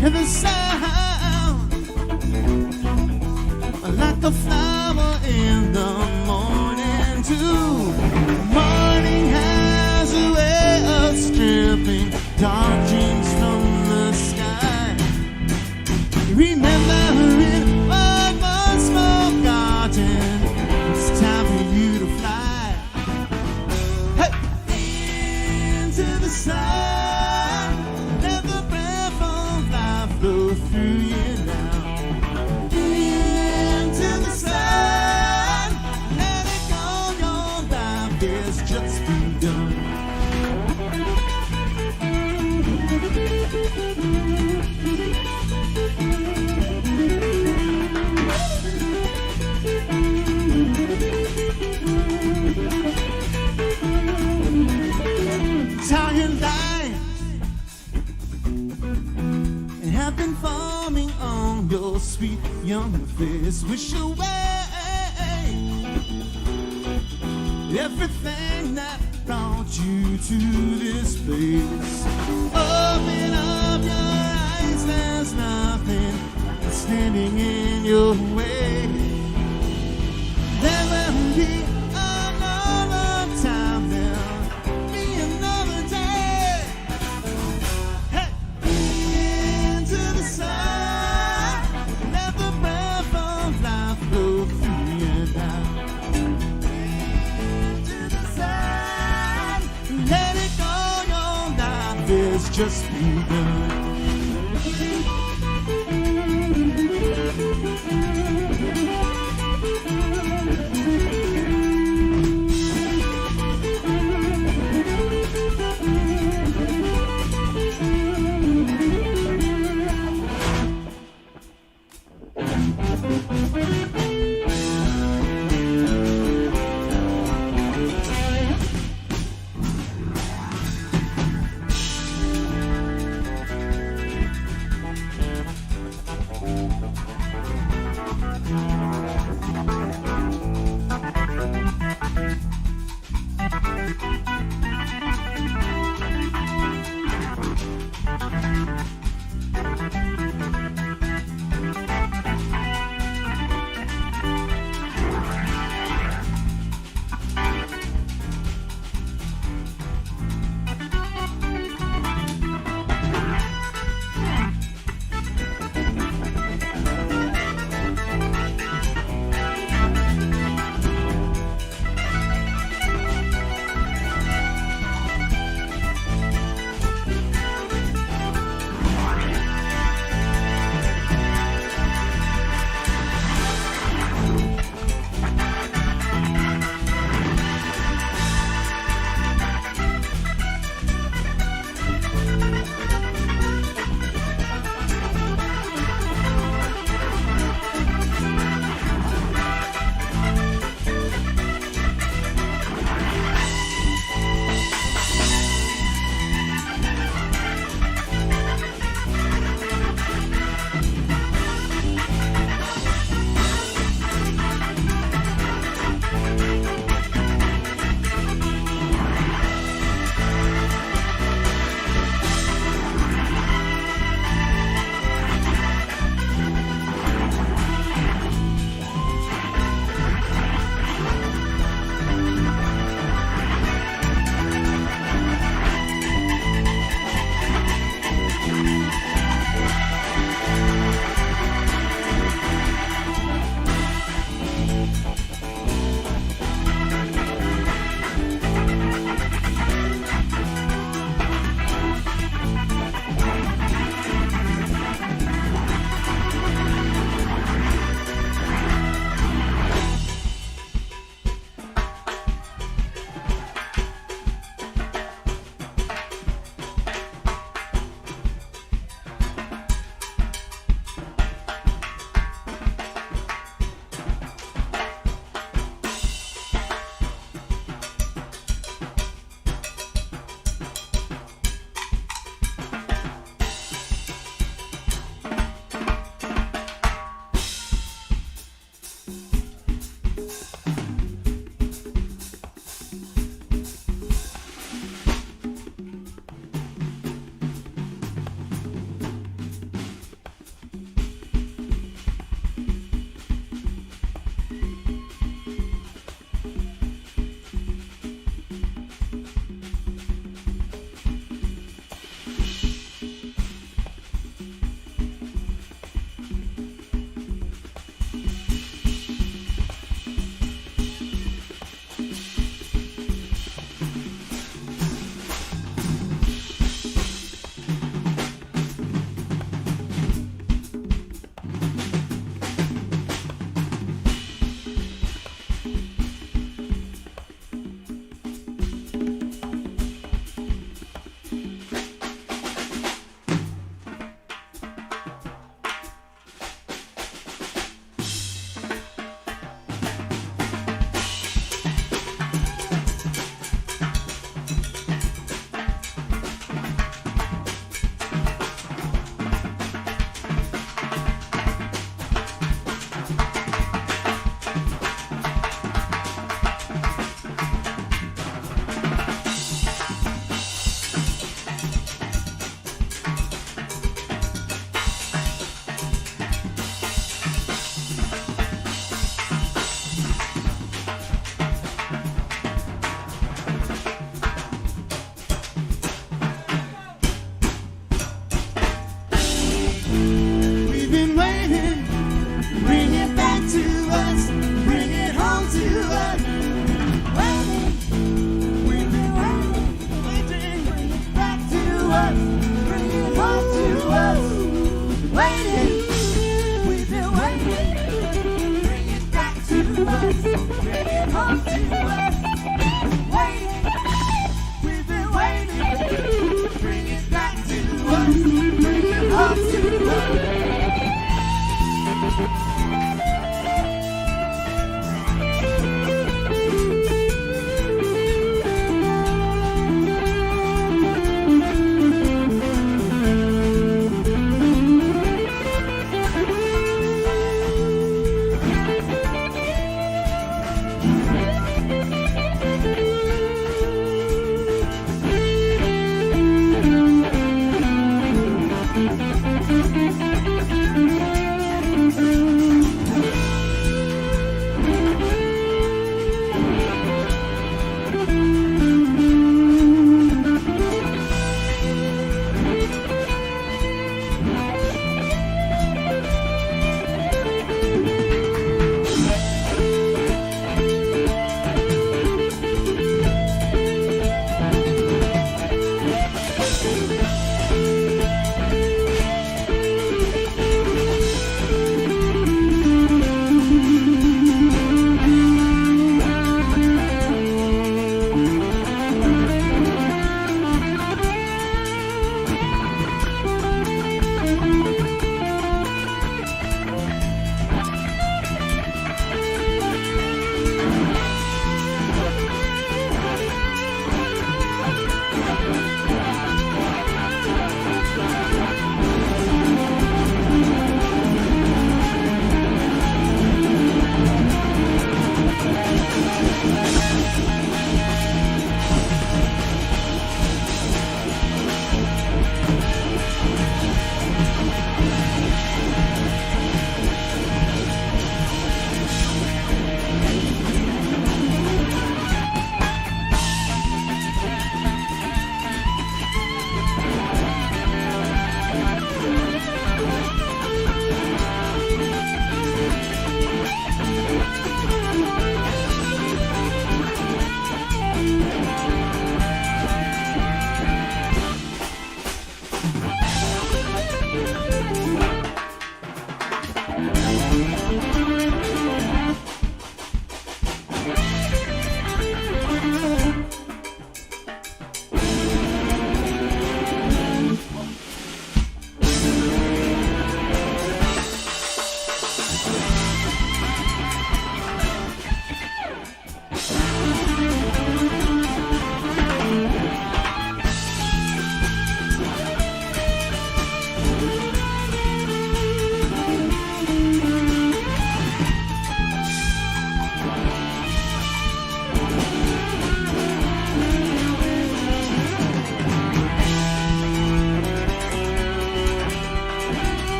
and the sound like a flower in the morning too. Morning has a way of stripping dark dreams from the sky. Remember it what was forgotten. It's time for you to fly. Hey! Into the sun. Let the breath of life flow through you now. Into the sun. Let it go, your life is just begun. Tired lines have been forming on your sweet young face. Wish away everything that brought you to this place. Open up your eyes, there's nothing standing in your way. There will be another time, there'll be another day. Hey! Into the sun, let the breath of life blow through you now. Into the sun, let it go, your life is just begun.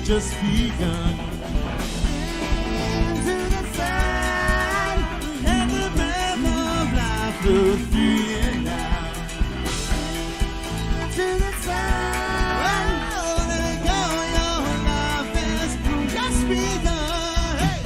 just begun. Into the sun, and the breath of life flows through you now. To the sun, oh, let it go, your life has just begun. Hey.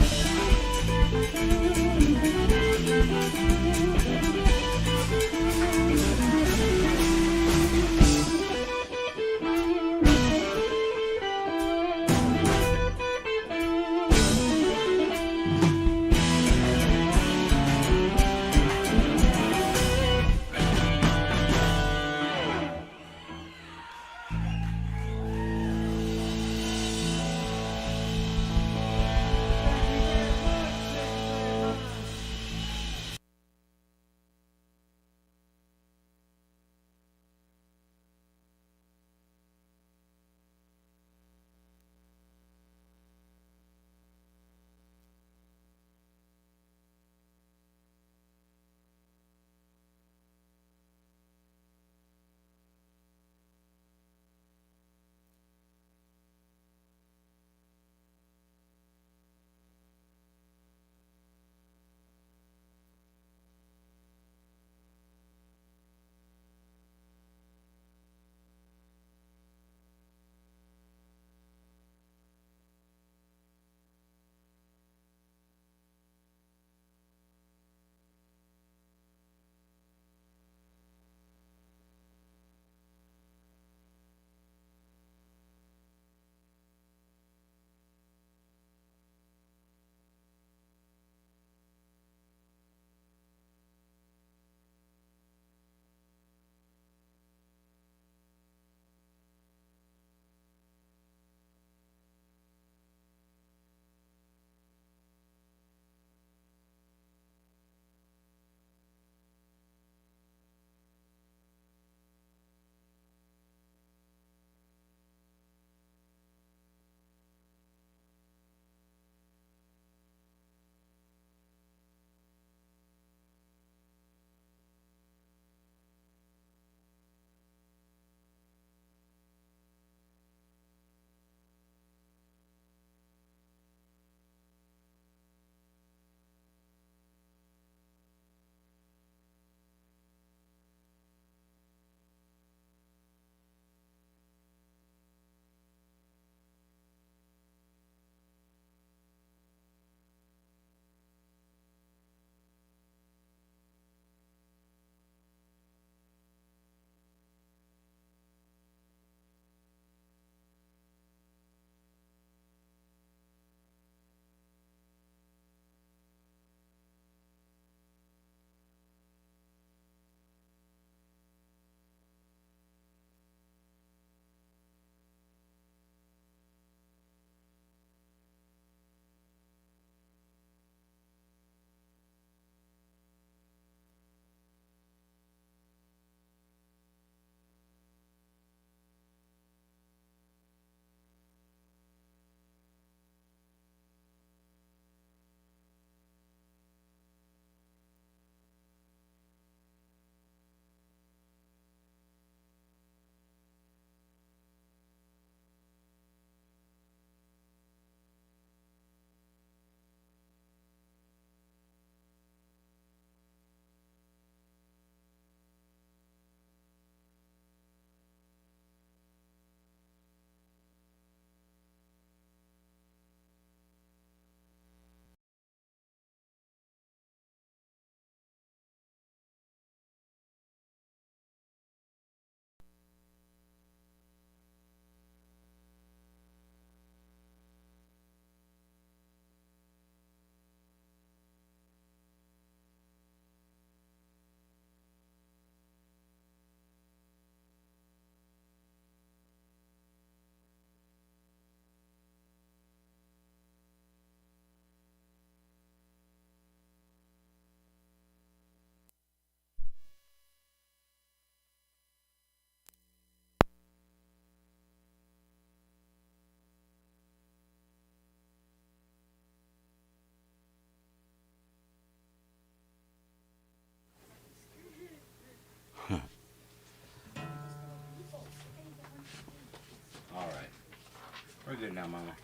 now, Mama.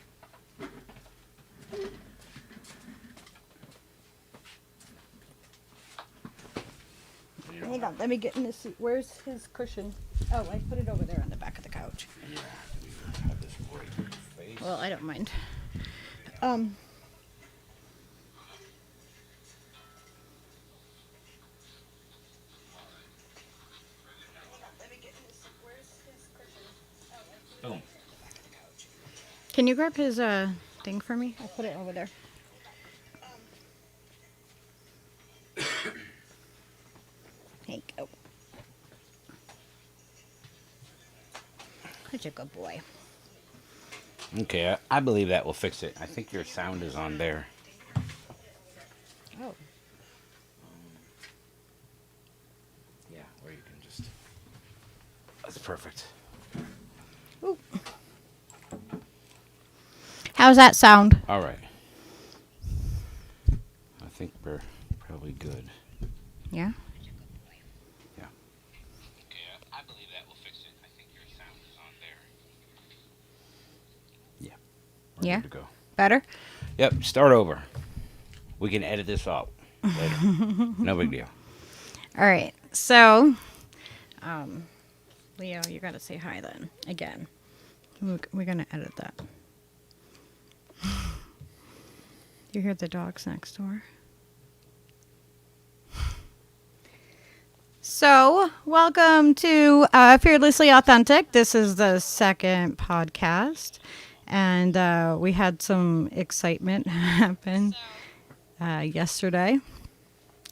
Hang on, let me get in the seat. Where's his cushion? Oh, I put it over there on the back of the couch. Yeah, we have this great face. Well, I don't mind. Boom. Can you grab his thing for me? I'll put it over there. There you go. Such a good boy. Okay, I believe that will fix it. I think your sound is on there. Oh. Yeah, or you can just... That's perfect. Ooh. How's that sound? All right. I think we're probably good. Yeah? Yeah. Okay, I believe that will fix it. I think your sound is on there. Yeah. We're Yeah? good to go. Better? Yep, start over. We can edit this out later. No big deal. All right. So, Leo, you got to say hi then. Again. We're going to edit that. You hear the dogs next door? So, welcome to Fearlessly Authentic. This is the second podcast. And we had some excitement happen yesterday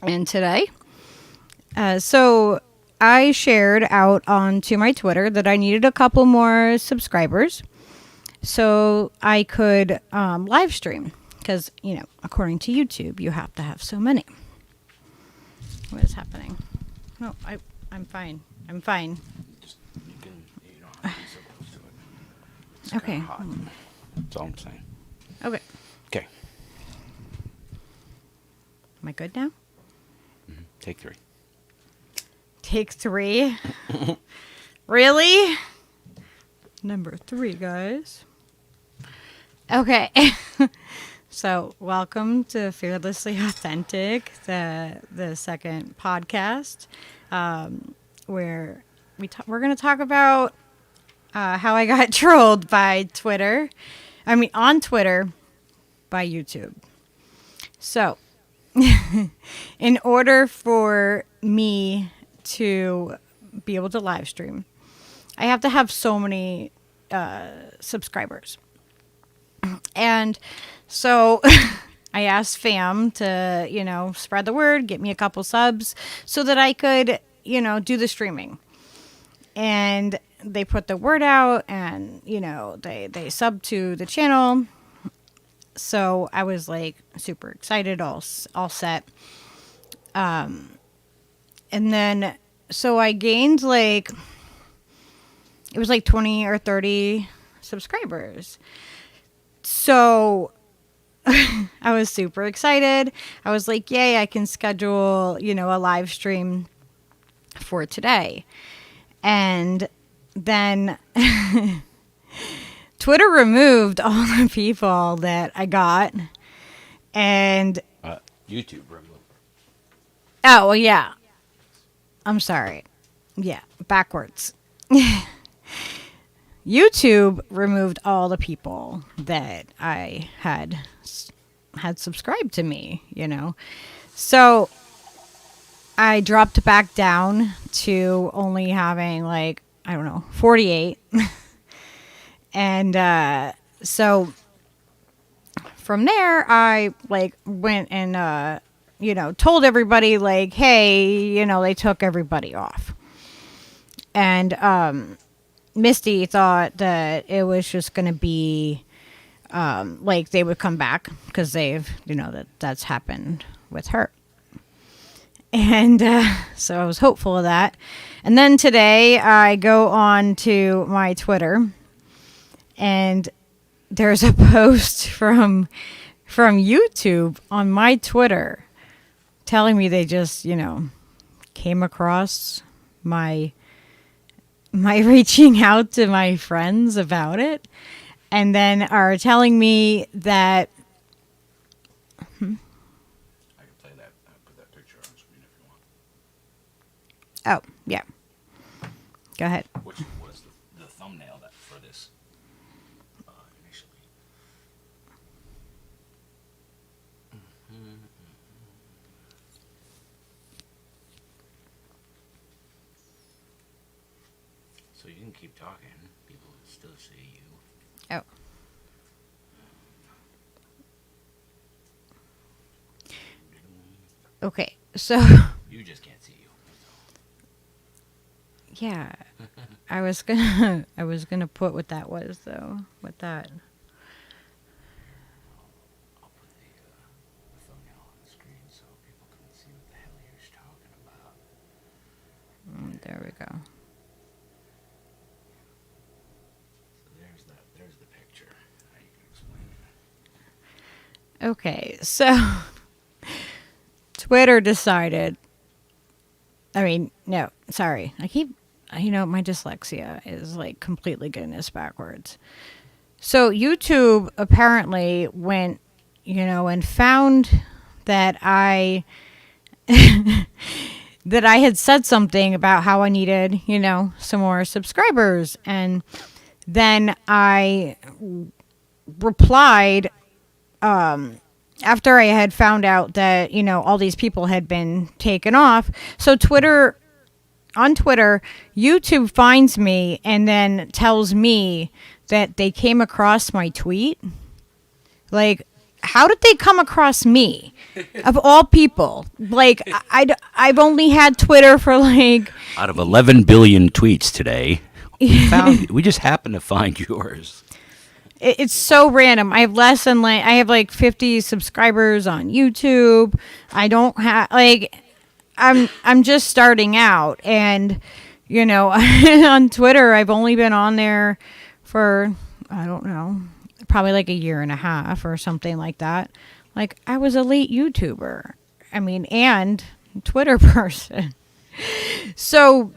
and today. So, I shared out onto my Twitter that I needed a couple more subscribers so I could live stream. Because, you know, according to YouTube, you have to have so many. What is happening? No, I'm fine. I'm fine. You don't have to be so close to it. It's Okay. kinda hot. That's all I'm saying. Okay. Okay. Am I good now? Mm-hmm. Take 3. Take 3. Really? Number 3, guys. Okay. So, welcome to Fearlessly Authentic, the second podcast, where we're going to talk about how I got trolled by Twitter. I mean, on Twitter by YouTube. So, in order for me to be able to live stream, I have to have so many subscribers. And so I asked fam to, you know, spread the word, get me a couple subs so that I could, you know, do the streaming. And they put the word out and, you know, they subbed to the channel. So I was like super excited, all set. And then, so I gained like, it was like 20 or 30 subscribers. So I was super excited. I was like, yay, I can schedule, you know, a live stream for today. And then Twitter removed all the people that I got. And YouTube removed. oh, well, yeah. I'm sorry. Yeah, backwards. YouTube removed all the people that I had subscribed to me, you know. So I dropped back down to only having like, I don't know, 48. And so from there, I like went and, you know, told everybody like, hey, you know, they took everybody off. And Misty thought that it was just going to be like they would come back because they've, you know, that's happened with her. And so I was hopeful of that. And then today I go on to my Twitter and there's a post from YouTube on my Twitter telling me they just, you know, came across my reaching out to my friends about it. and then are telling me that I can play that. Put that picture on screen if you want. oh, yeah. Go ahead. Which was the thumbnail that for this initially. So you can keep talking. People will still see you. Oh. Okay, so You just can't see you. yeah, I was gonna put what that was though. What that? I'll put the thumbnail on the screen so people can see what the hell you're talking about. There we go. So there's the picture. Now you can explain it. Okay, so Twitter decided. I mean, no, sorry. My dyslexia is like completely getting this backwards. So YouTube apparently went, and found that I that I had said something about how I needed, some more subscribers, and then I replied after I had found out that, all these people had been taken off. So on Twitter, YouTube finds me and then tells me that they came across my tweet. Like, how did they come across me? Of all people. Like, I've only had Twitter for like... Out of 11 billion tweets today, we just happened to find yours. It's so random. I have I have like 50 subscribers on YouTube. I don't have I'm just starting out, and on Twitter I've only been on there for I don't know, probably like a year and a half or something like that. Like, I was a late YouTuber. I mean, and Twitter person. So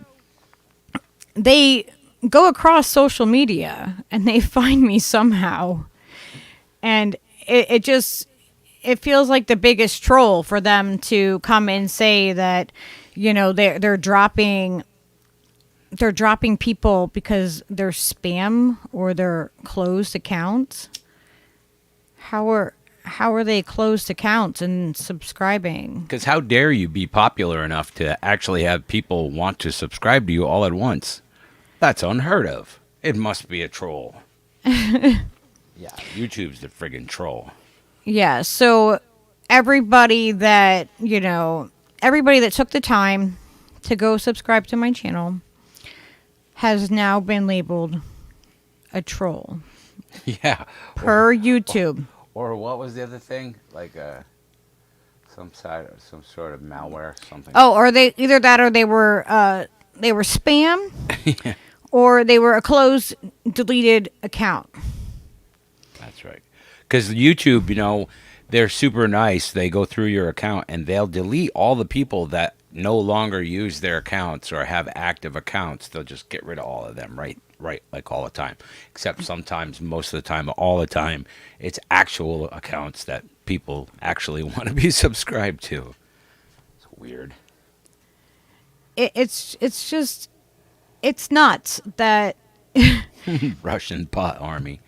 they go across social media and they find me somehow, and it feels like the biggest troll for them to come and say that they're dropping people because they're spam or they're closed accounts. How are they closed accounts and subscribing? Because how dare you be popular enough to actually have people want to subscribe to you all at once? That's unheard of. It must be a troll. Yeah, YouTube's the friggin' troll. Yeah, so everybody that took the time to go subscribe to my channel has now been labeled a troll. Yeah. Per YouTube. Or what was the other thing? Like some sort of malware, something. Oh, or they either that or they were spam. Yeah. Or they were a closed, deleted account. That's right. Because YouTube, they're super nice. They go through your account and they'll delete all the people that no longer use their accounts or have active accounts. They'll just get rid of all of them, right, like all the time. Except sometimes, most of the time, all the time, it's actual accounts that people actually want to be subscribed to. It's weird. It's nuts that Russian bot army.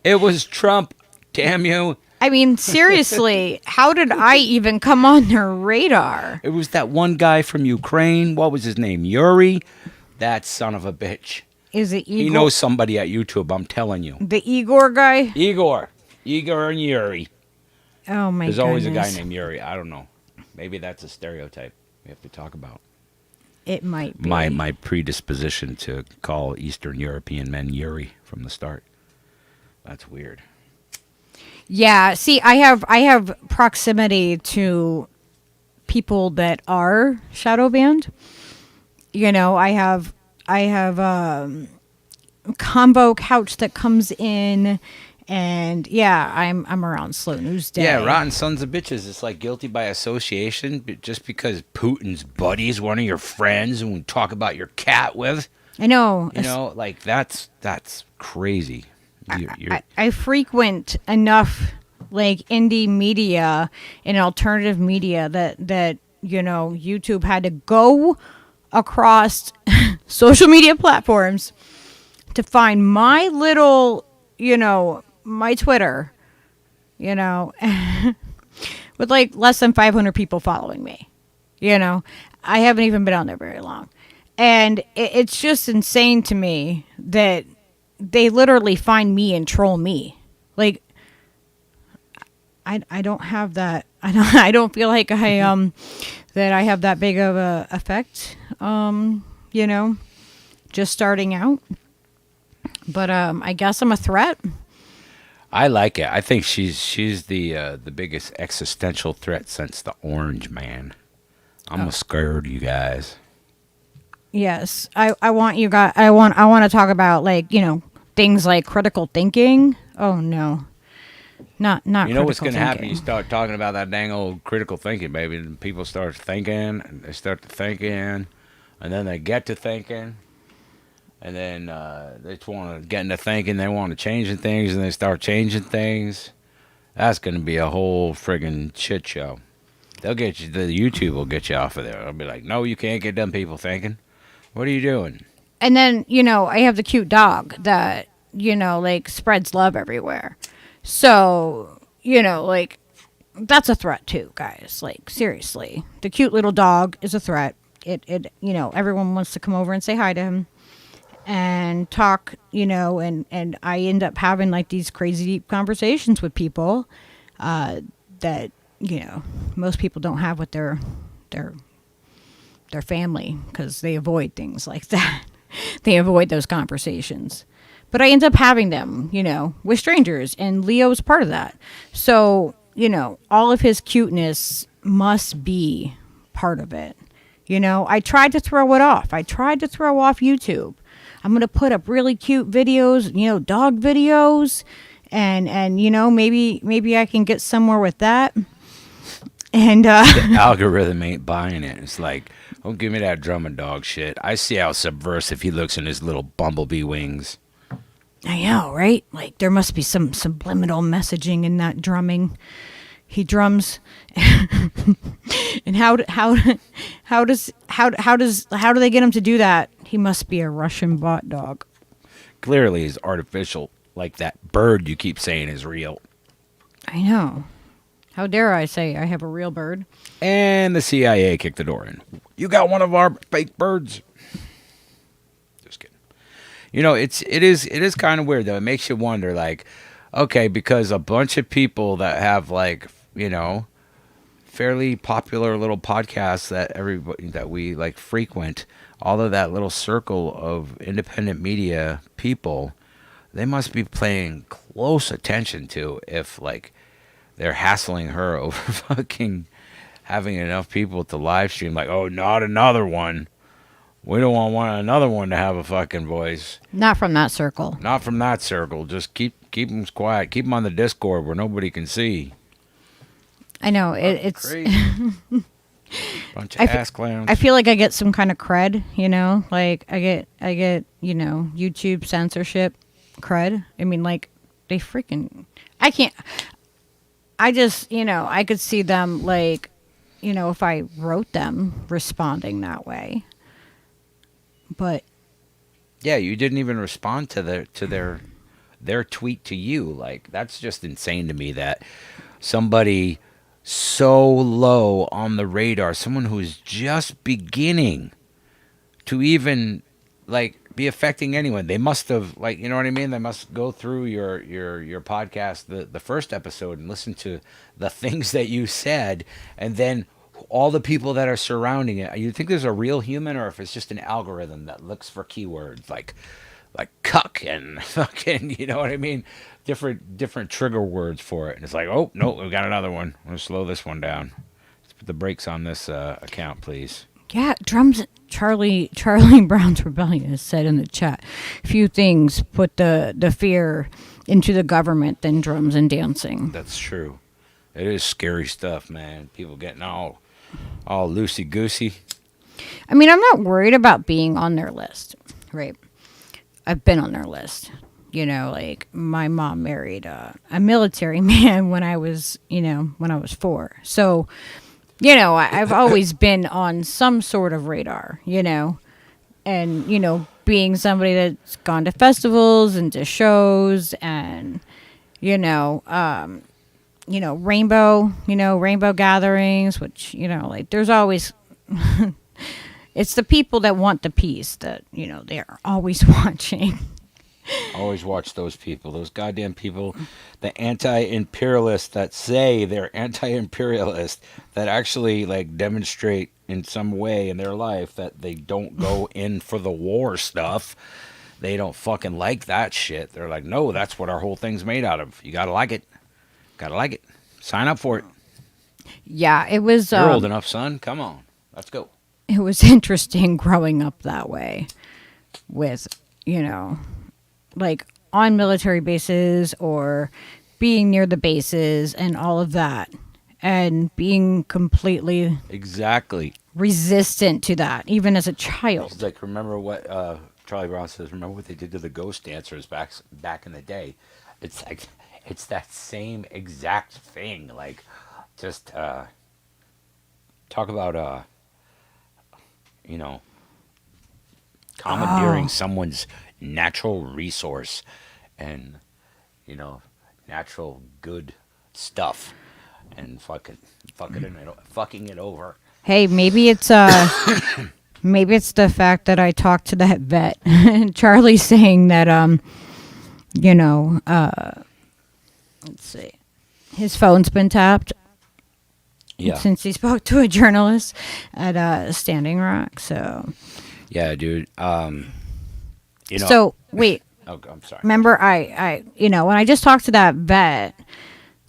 It was Trump, damn you. I mean, seriously, how did I even come on their radar? It was that one guy from Ukraine. What was his name? Yuri? That son of a bitch. Is it Igor? He knows somebody at YouTube, I'm telling you. The Igor guy? Igor and Yuri. Oh, my There's goodness. always a guy named Yuri. I don't know. Maybe that's a stereotype we have to talk about. It might be. My predisposition to call Eastern European men Yuri from the start. That's weird. Yeah, see, I have proximity to people that are shadowbanned. I have combo couch that comes in, and yeah, I'm around Slow News Day. Yeah, rotten sons of bitches. It's like guilty by association, but just because Putin's buddy is one of your friends and we talk about your cat with. I know. Like that's crazy. I frequent enough like indie media and alternative media that YouTube had to go across social media platforms to find my little, my Twitter, with like less than 500 people following me. I haven't even been on there very long. And it's just insane to me that they literally find me and troll me. Like, I don't have that. I don't feel like that I have that big of a effect. Just starting out. But I guess I'm a threat. I like it. I think she's the biggest existential threat since the Orange Man. I'm scared, you guys. Yes, I want you guys. I want to talk about like things like critical thinking. Oh no, not. You know what's going to happen? You start talking about that dang old critical thinking, baby. And people start thinking, and they start to thinking, and then they get to thinking, and then they just want to get into thinking. They want to change things, and they start changing things. That's going to be a whole friggin' shit show. They'll get you. The YouTube will get you off of there. They'll be like, "No, you can't get them people thinking. What are you doing?" And then I have the cute dog that like spreads love everywhere. So like that's a threat too, guys. Like seriously, the cute little dog is a threat. It everyone wants to come over and say hi to him and talk. And I end up having like these crazy deep conversations with people that most people don't have with their family because they avoid things like that. They avoid those conversations. But I end up having them, with strangers, and Leo's part of that. So, all of his cuteness must be part of it. I tried to throw it off. I tried to throw off YouTube. I'm going to put up really cute videos, dog videos, and maybe I can get somewhere with that. And the algorithm ain't buying it. It's like, don't give me that drumming dog shit. I see how subversive he looks in his little bumblebee wings. I know, right? Like there must be some subliminal messaging in that drumming. He drums, and how do they get him to do that? He must be a Russian bot dog. Clearly, he's artificial. Like that bird you keep saying is real. I know. How dare I say I have a real bird? And the CIA kicked the door in. You got one of our fake birds. Just kidding. It is kind of weird though. It makes you wonder, like, okay, because a bunch of people that have like, fairly popular little podcasts that everybody that we like frequent, all of that little circle of independent media people, they must be paying close attention to if like they're hassling her over fucking having enough people to live stream. Like, oh, not another one. We don't want another one to have a fucking voice. Not from that circle. Not from that circle. Just keep them quiet. Keep them on the Discord where nobody can see. I know it's crazy. Bunch of ass clowns. I feel like I get some kind of cred, like I get YouTube censorship cred. I mean, like they freaking. I just, I could see them like, if I wrote them responding that way. But yeah, you didn't even respond to their tweet to you. Like that's just insane to me that somebody so low on the radar, someone who's just beginning to even like be affecting anyone. They must have, like, you know what I mean? They must go through your podcast, the first episode, and listen to the things that you said, and then all the people that are surrounding it. You think there's a real human, or if it's just an algorithm that looks for keywords like cuck and fucking, you know what I mean? Different trigger words for it. And it's like, oh, no, we've got another one. We'll slow this one down. Let's put the brakes on this account, please. Yeah, drums. Charlie Brown's Rebellion has said in the chat, few things put the fear into the government than drums and dancing. That's true. It is scary stuff, man. People getting all loosey-goosey. I mean, I'm not worried about being on their list, right? I've been on their list. you know, like my mom married a military man when I was, when I was 4. So, I've always been on some sort of radar, and, being somebody that's gone to festivals and to shows and, rainbow gatherings, which, like there's always, it's the people that want the peace that, they're always watching. Always watch those people, those goddamn people, the anti-imperialists that say they're anti-imperialist, that actually like demonstrate in some way in their life that they don't go in for the war stuff. They don't fucking like that shit. They're like, no, that's what our whole thing's made out of. You gotta like it. Gotta like it. Sign up for it. Yeah, it was. You're old enough, son. Come on, let's go. It was interesting growing up that way, with like on military bases or being near the bases and all of that, and being completely exactly resistant to that, even as a child. It's like, remember what Charlie Brown says? Remember what they did to the ghost dancers back in the day? It's like it's that same exact thing. Like, just talk about commandeering someone's natural resource and natural good stuff and fucking it over. Hey, maybe it's maybe it's the fact that I talked to that vet. Charlie's saying that let's see, his phone's been tapped. Yeah. Since he spoke to a journalist at Standing Rock, so. Yeah, dude. So wait. Oh, I'm sorry. Remember, I when I just talked to that vet,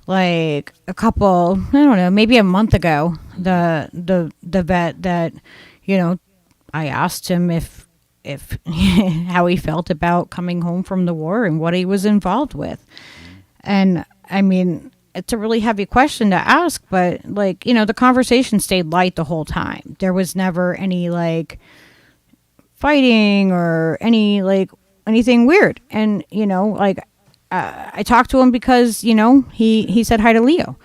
like a couple, I don't know, maybe a month ago, the vet that, I asked him if how he felt about coming home from the war and what he was involved with, and I mean, it's a really heavy question to ask, but like, the conversation stayed light the whole time. There was never any like fighting or any like anything weird. And, I talked to him because, he said hi to Leo.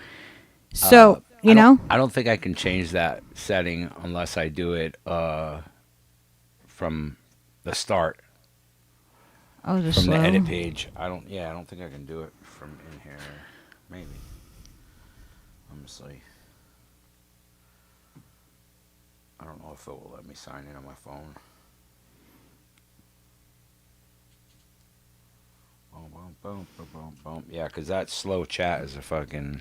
So, I don't think I can change that setting unless I do it from the start. Oh, from the edit page. I don't think I can do it from in here. Maybe. Let me see. I don't know if it will let me sign in on my phone. Boom, boom, boom, boom, boom, boom. Yeah, because that slow chat is a fucking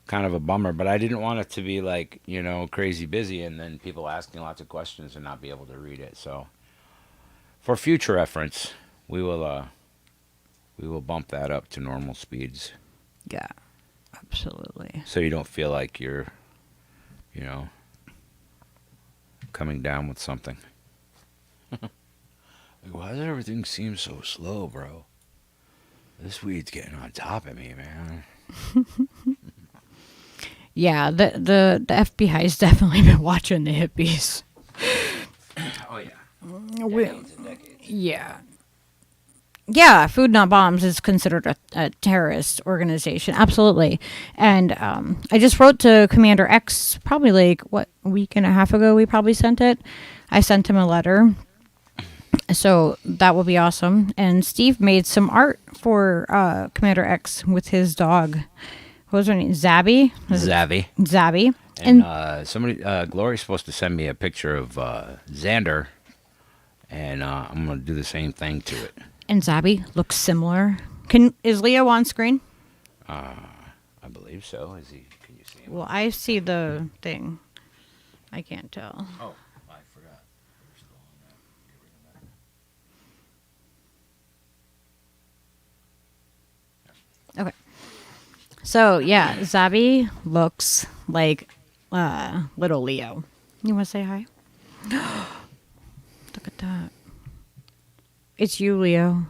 kind of a bummer. But I didn't want it to be like, crazy busy and then people asking lots of questions and not be able to read it. So for future reference, we will bump that up to normal speeds. Yeah, absolutely. So you don't feel like you're, coming down with something. Like, why does everything seem so slow, bro? This weed's getting on top of me, man. Yeah, the FBI's definitely been watching the hippies. Oh yeah. Decades and decades. Yeah. Yeah, Food Not Bombs is considered a terrorist organization. Absolutely. And I just wrote to Commander X probably like, a week and a half ago we probably sent it. I sent him a letter. So that will be awesome. And Steve made some art for Commander X with his dog. What was her name? Zabby? Zabby. And somebody, Glory's supposed to send me a picture of Xander. And I'm going to do the same thing to it. And Zabby looks similar. Is Leo on screen? I believe so. Is he? Can you see him? Well, I see the thing. I can't tell. Oh, I forgot. We're still on that. Get rid of that. Okay. So, yeah, Zabby looks like little Leo. You want to say hi? Look at that. It's you, Leo.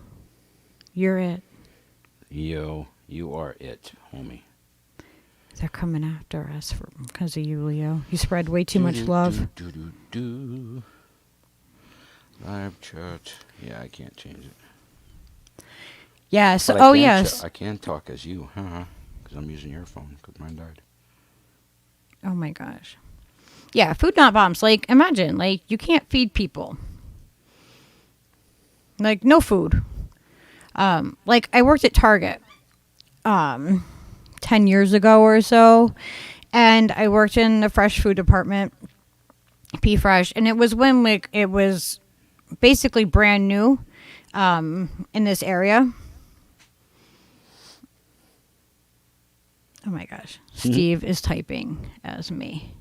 You're it. Yo, you are it, homie. They're coming after us because of you, Leo. You spread way too much love. Live chat. Yeah, I can't change it. Yeah. So, But I oh can yes. I can talk as you, because I'm using your phone because mine died. Oh my gosh. Yeah, food not bombs. Like, imagine, like, you can't feed people. Like, no food. Like, I worked at Target 10 years ago or so, and I worked in the fresh food department, P Fresh, and it was when, like, it was basically brand new in this area. Oh my gosh. Steve is typing as me.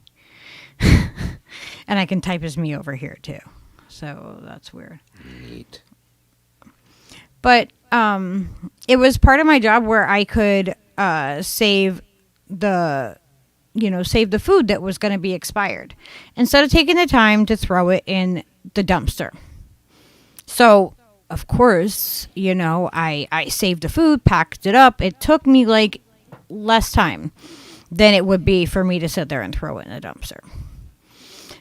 And I can type as me over here too. So that's weird. Neat. But it was part of my job where I could save the food that was going to be expired instead of taking the time to throw it in the dumpster. So, of course, I saved the food, packed it up. It took me like less time than it would be for me to sit there and throw it in the dumpster.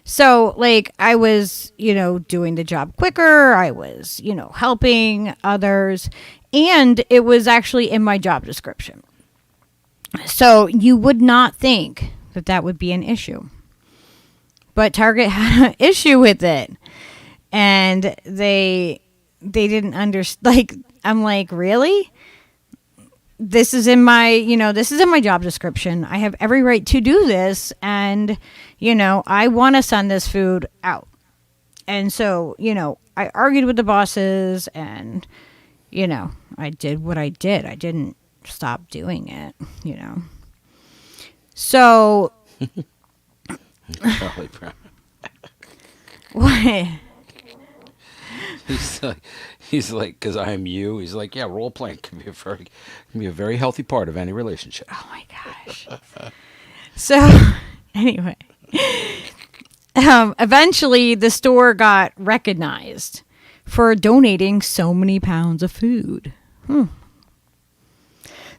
So, like, I was, doing the job quicker. I was, helping others. And it was actually in my job description. So, you would not think that that would be an issue. But Target had an issue with it. And they didn't understand. Like, I'm like, really? This is in my job description. I have every right to do this. And, I want to send this food out. And so, I argued with the bosses and, I did what I did. I didn't stop doing it, So. Charlie Brown. What? He's like, because I am you. He's like, yeah, role playing can be a very healthy part of any relationship. Oh my gosh. So, anyway, eventually the store got recognized for donating so many pounds of food.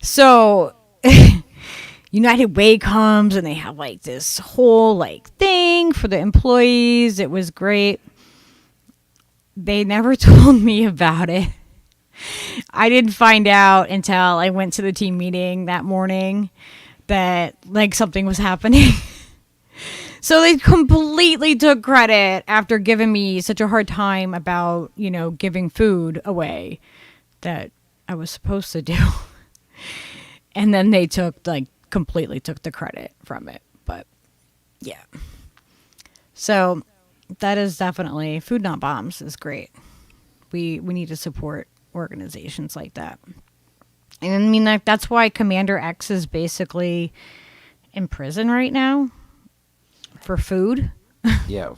So, United Way comes and they have like this whole like thing for the employees. It was great. They never told me about it. I didn't find out until I went to the team meeting that morning that like something was happening. So they completely took credit after giving me such a hard time about, giving food away that I was supposed to do. And then they completely took the credit from it. But yeah. So that is definitely Food Not Bombs is great. We need to support organizations like that. And I mean, that's why Commander X is basically in prison right now for food. Yeah,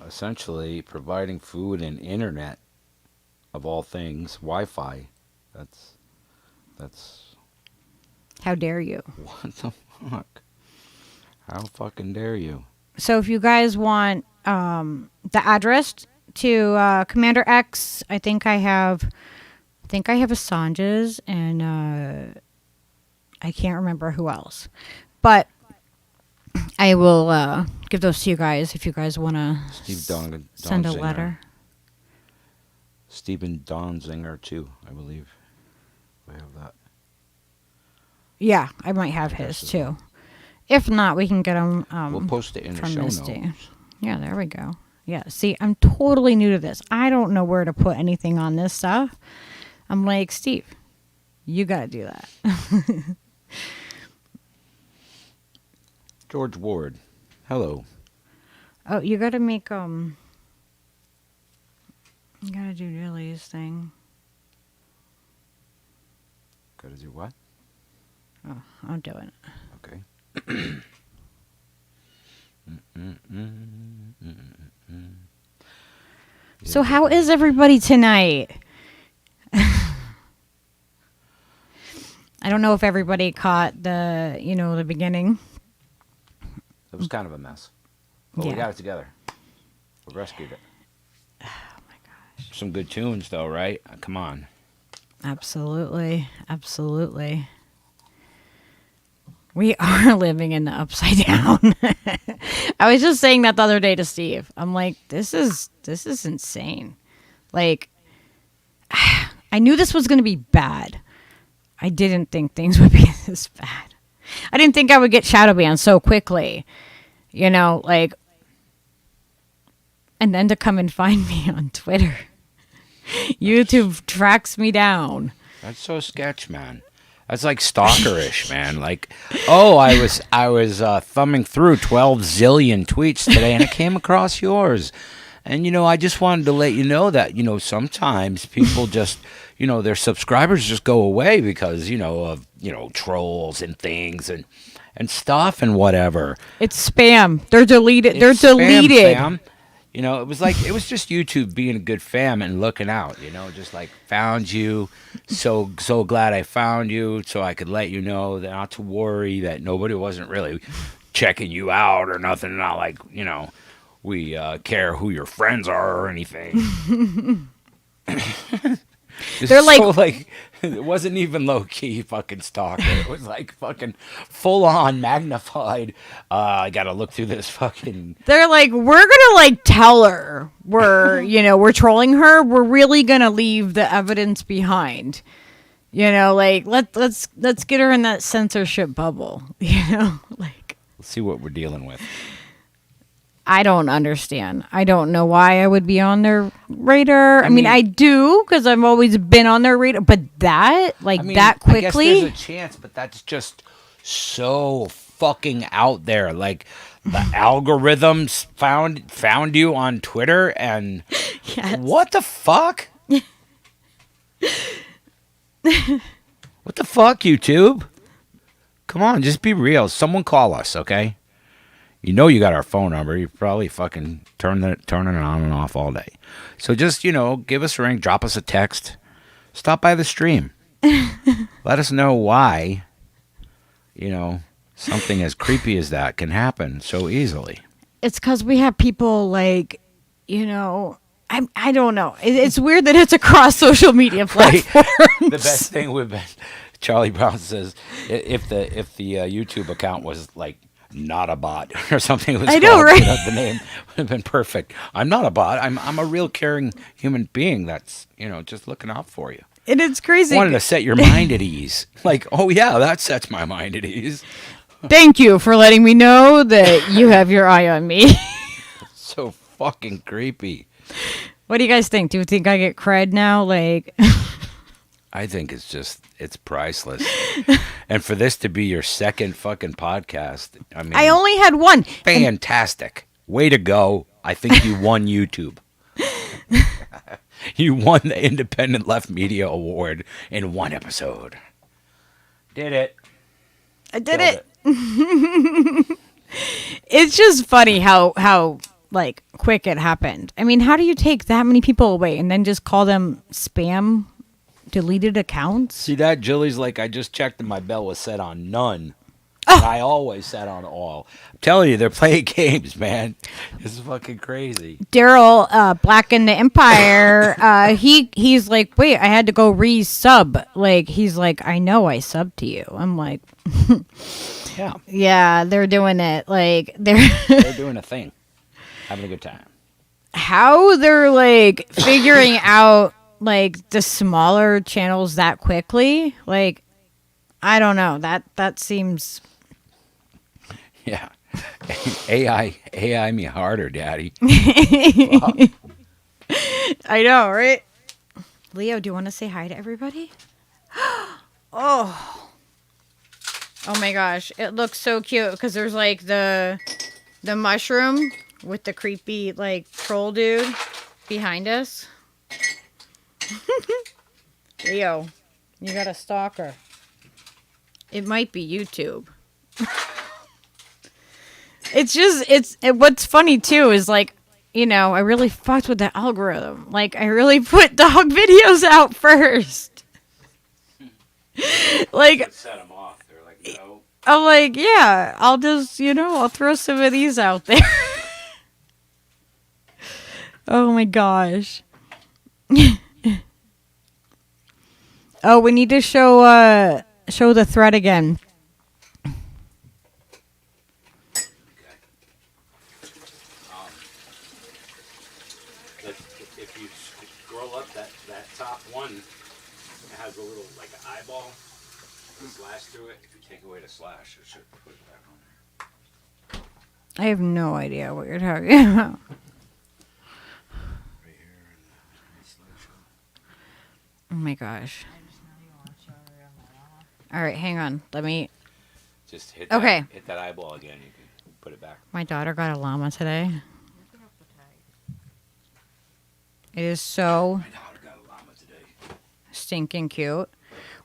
essentially providing food and internet of all things, Wi-Fi. That's How dare you? what the fuck? How fucking dare you? So if you guys want the address to Commander X, I think I have Assange's and I can't remember who else. But I will give those to you guys if you guys want to send a letter. Stephen Donzinger too, I believe. We have that. Yeah, I might have his too. If not, we can get them we'll post it in the from show Misty. notes. Yeah, there we go. Yeah, see, I'm totally new to this. I don't know where to put anything on this stuff. I'm like, Steve, you got to do that. George Ward, hello. Oh, you got to make, you got to do Lily's thing. Gotta do what? Oh, I'm doing it. Okay. So how is everybody tonight? I don't know if everybody caught the, the beginning. It was kind of a mess. But we Yeah. got it together. We rescued it. Oh my gosh. Some good tunes though, right? Come on. Absolutely. Absolutely. We are living in the upside down. I was just saying that the other day to Steve. I'm like, this is insane. Like, I knew this was going to be bad. I didn't think things would be this bad. I didn't think I would get shadow banned so quickly. You know, like, and then to come and find me on Twitter. YouTube tracks me down. That's so sketch, man. That's like stalkerish, man. Like, oh, I was thumbing through 12 zillion tweets today, and I came across yours. And, I just wanted to let you know that, sometimes people just, their subscribers just go away because, of, trolls and things and stuff and whatever. It's spam. They're deleted. They're It's spam, deleted. fam. It was just YouTube being a good fam and looking out, just like found you. So glad I found you so I could let you know that not to worry, that nobody wasn't really checking you out or nothing. Not like, we care who your friends are or anything. They're like, it wasn't even low key fucking stalker. It was like fucking full on magnified. I gotta look through this fucking. They're like, we're gonna like tell her we're we're trolling her. We're really gonna leave the evidence behind. Like let's get her in that censorship bubble. Like. Let's see what we're dealing with. I don't understand. I don't know why I would be on their radar. I mean, I do because I've always been on their radar. But that quickly, I guess there's a chance, but that's just so fucking out there. Like the algorithms found you on Twitter, and yes. What the fuck? What the fuck, YouTube? Come on, just be real. Someone call us, okay? You got our phone number. You probably fucking turning it on and off all day. So just, give us a ring, drop us a text, stop by the stream. Let us know why, something as creepy as that can happen so easily. It's because we have people like, I don't know. It's weird that it's across social media platforms. The best thing would be, Charlie Brown says, if the YouTube account was like, not a bot or something. I know, right? The name would have been perfect. I'm not a bot. I'm a real caring human being that's, just looking out for you. And it's crazy. I wanted to set your mind at ease. Like, oh yeah, that sets my mind at ease. Thank you for letting me know that you have your eye on me. So fucking creepy. What do you guys think? Do you think I get cred now? Like, I think it's priceless. And for this to be your second fucking podcast, I mean, I only had one. Fantastic. Way to go. I think you won YouTube. You won the Independent Left Media Award in one episode. Did it. I did it. It's just funny how like quick it happened. I mean, how do you take that many people away and then just call them spam deleted accounts? See that? Julie's like, I just checked and my bell was set on none. Oh. I always set on all. I'm telling you, they're playing games, man. This is fucking crazy. Daryl, Black in the Empire, he's like, wait, I had to go re-sub. Like, he's like, I know I subbed to you. I'm like, yeah. Yeah, they're doing it. Like, they're doing a thing. Having a good time. How they're, like, figuring out, like, the smaller channels that quickly, like, I don't know. That seems... Yeah. AI me harder, Daddy. I know, right? Leo, do you want to say hi to everybody? Oh my gosh. It looks so cute because there's like the mushroom with the creepy like troll dude behind us. Leo, you got a stalker. It might be YouTube. What's funny too is like, I really fucked with the algorithm. Like I really put dog videos out first. Like set them off. They're like, no. I'm like, yeah, I'll just, I'll throw some of these out there. Oh my gosh. Oh, we need to show the thread again. If you scroll up that top one, It has a little, like an eyeball, a slash through it. If you take away the slash, it should put it back on there. I have no idea what you're talking about. Right here, and slash. Oh my gosh. All right, hang on. Let me. Just hit Okay. hit that eyeball again. You can put it back. My daughter got a llama today. It is so My daughter got a llama today. stinking cute.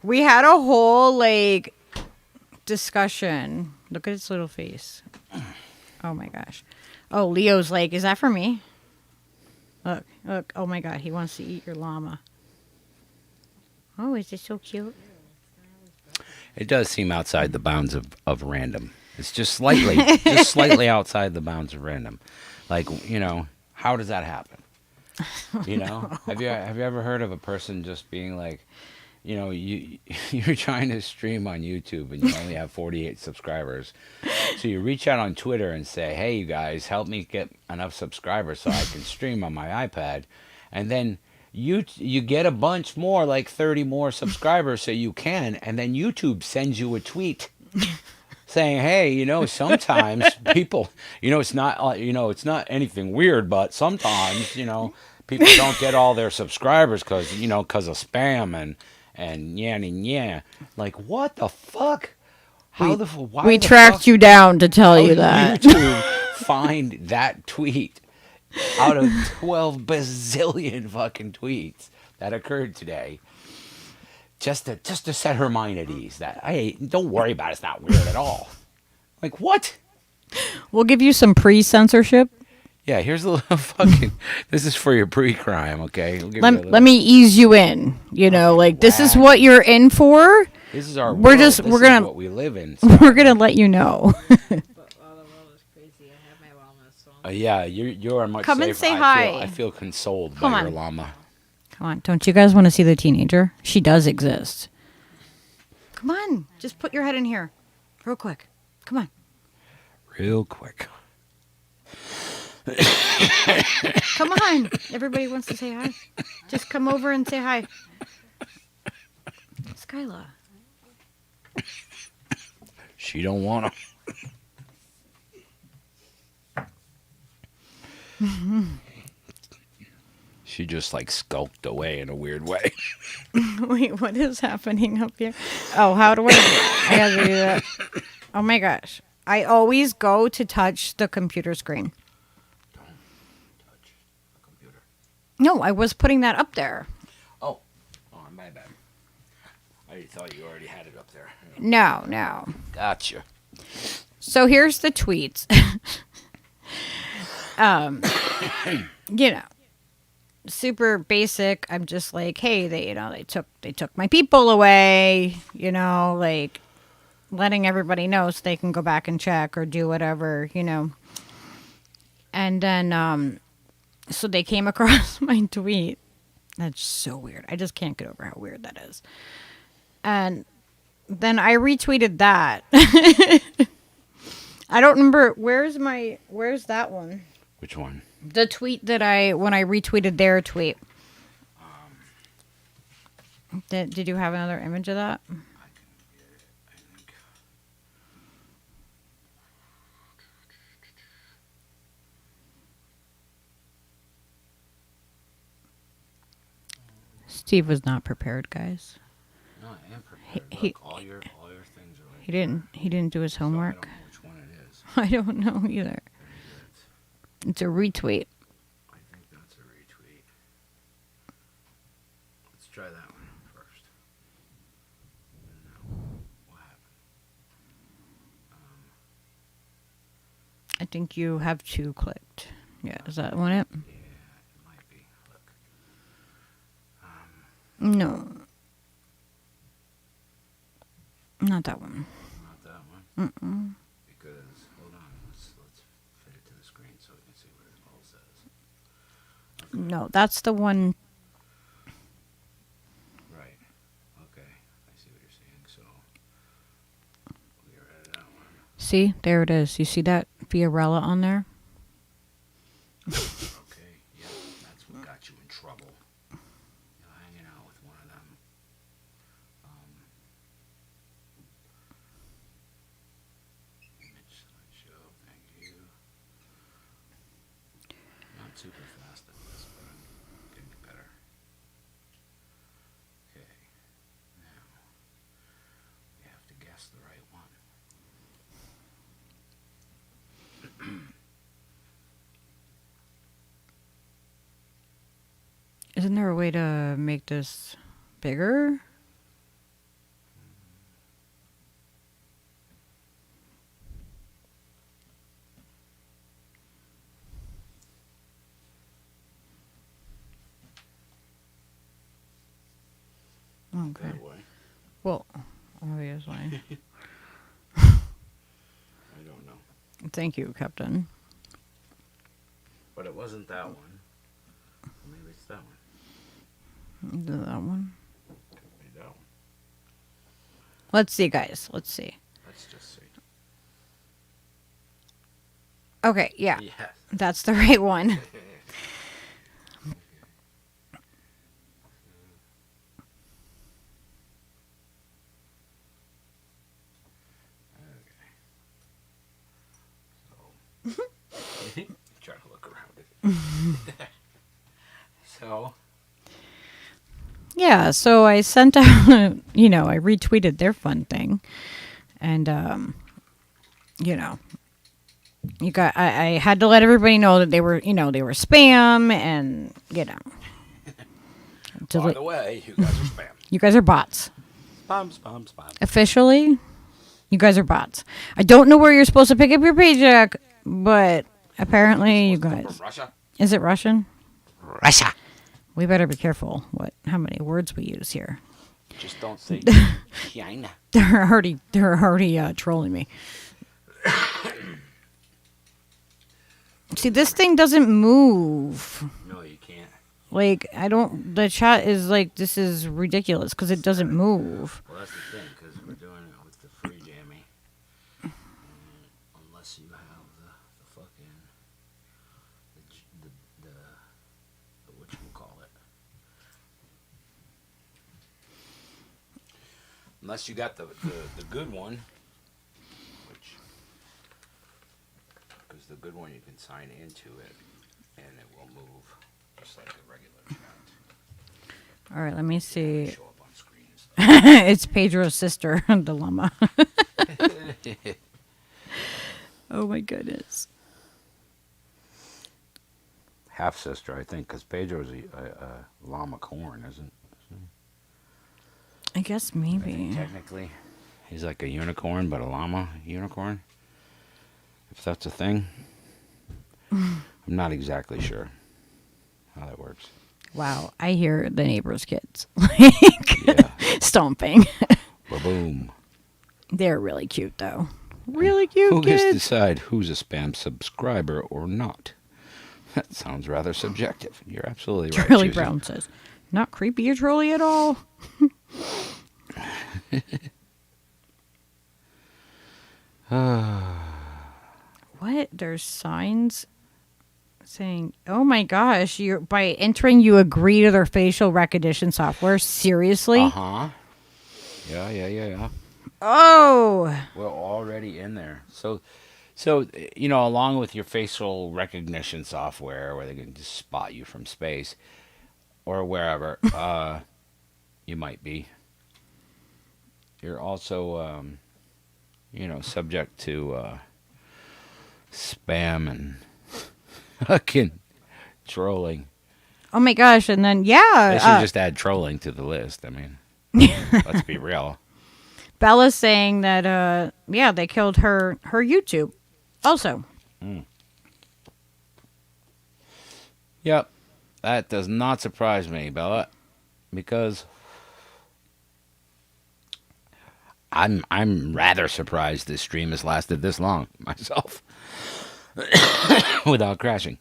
We had a whole like discussion. Look at its little face. Oh my gosh. Oh, Leo's like, is that for me? Look, look. Oh my god, he wants to eat your llama. Oh, is it so cute? It does seem outside the bounds of random. It's just slightly outside the bounds of random. Like, how does that happen? Have you ever heard of a person just being like, you're trying to stream on YouTube and you only have 48 subscribers. So you reach out on Twitter and say, hey, you guys, help me get enough subscribers so I can stream on my iPad. And then you get a bunch more, like 30 more subscribers so you can. And then YouTube sends you a tweet saying, hey, sometimes people, it's not anything weird, but sometimes, people don't get all their subscribers because of spam and yeah. Like, what the fuck? Why We the tracked fuck? you down to tell How you did that. YouTube find that tweet out of 12 bazillion fucking tweets that occurred today? Just to set her mind at ease that, hey, don't worry about it. It's not weird at all. Like, what? We'll give you some pre-censorship. Yeah, here's a little fucking. This is for your pre-crime, okay? We'll give you a Let little- me ease you in. Like this is what you're in for. This is our. we're world. just- This we're is gonna- what we live in. We're gonna let you know. But while the world is crazy, I have my wellness. So Yeah, you're much Come and safer. say I hi. feel consoled Come by on. your llama. Come on, don't you guys want to see the teenager? She does exist. Come on, just put your head in here, real quick. Come on. Real quick. Come on. Everybody wants to say hi. Just come over and say hi. Skyla. She don't want to. She just like skulked away in a weird way. Wait, what is happening up here? Oh, how do I gotta do that. Oh my gosh. I always go to touch the computer screen. Don't touch the computer. No, I was putting that up there. Oh, my bad. I thought you already had it up there. No. Gotcha. So here's the tweets. Super basic. I'm just like, hey, they took my people away, like letting everybody know so they can go back and check or do whatever, And then so they came across my tweet. That's so weird. I just can't get over how weird that is. And then I retweeted that. I don't remember where's that one? Which one? The tweet that when I retweeted their tweet. Did you have another image of that? I can get it, I think. Steve was not prepared, guys. No, I am prepared. He- Look, all your things are right. He didn't do his So I don't homework. know which one it is. I don't know either. Very good. It's a retweet. I think that's a retweet. Let's try that one first. No. What happened? I think you have two clicked. Yeah, is that one it? Yeah, it might be. Look. No. Not that one. Not that one. Mm-mm. Because, hold on, let's fit it to the screen so we can see what it all says. No, that's the one. Right. Okay. I see what you're saying. So, we get rid of that one. See, there it is. You see that Fiorella on there? Okay. Yeah, that's what got you in trouble. You're hanging out with one of them. super fast at this, but I'm getting better. Okay. Now, we have to guess the right one. Isn't there a way to make this bigger? Okay. That way. Well, obviously. I don't know. Thank you, Captain. But it wasn't that one. Maybe it's that one. Do that one. Could be that one. Let's see, guys. Let's see. Let's just see. Okay, yeah. Yes. That's the right one. Trying to look around it. So, Yeah, so I sent out, I retweeted their fun thing. And, I had to let everybody know that they were spam and, by the way, you guys are spam. you guys are bots. Spam. Officially, you guys are bots. I don't know where you're supposed to pick up your paycheck, but apparently you guys. From Russia? Is it Russian? Russia. We better be careful how many words we use here. Just don't say China. They're already trolling me. See, this thing doesn't move. No, you can't. Like, the chat is like, this is ridiculous because it doesn't move. Well, that's the thing, because we're doing it with the free jammy. And unless you have the fucking, the whatchamacallit. Unless you got the good one, because the good one you can sign into it, and it will move just like a regular chat. All right, let me see. Show up on screen and stuff. It's Pedro's sister dilemma. Oh my goodness. Half sister, I think, because Pedro's a llama corn, isn't? I guess I think maybe. technically, he's like a unicorn, but a llama unicorn. If that's a thing, I'm not exactly sure how that works. Wow, I hear the neighbor's kids Yeah, stomping. ba-boom. They're really cute though. Really cute Who gets to kids. decide who's a spam subscriber or not? That sounds rather subjective. You're absolutely right. Charlie Susan. Brown says, "Not creepy or trolly at all." What? There's signs saying, "Oh my gosh, you by entering you agree to their facial recognition software." Seriously? Uh-huh. Yeah. Oh. We're already in there. So, along with your facial recognition software, where they can just spot you from space or wherever you might be, you're also, subject to spam and fucking trolling. Oh my gosh! And then I yeah, should just add trolling to the list. I mean, let's be real. Bella's saying that they killed her YouTube also. Yep, that does not surprise me, Bella, because I'm rather surprised this stream has lasted this long myself without crashing.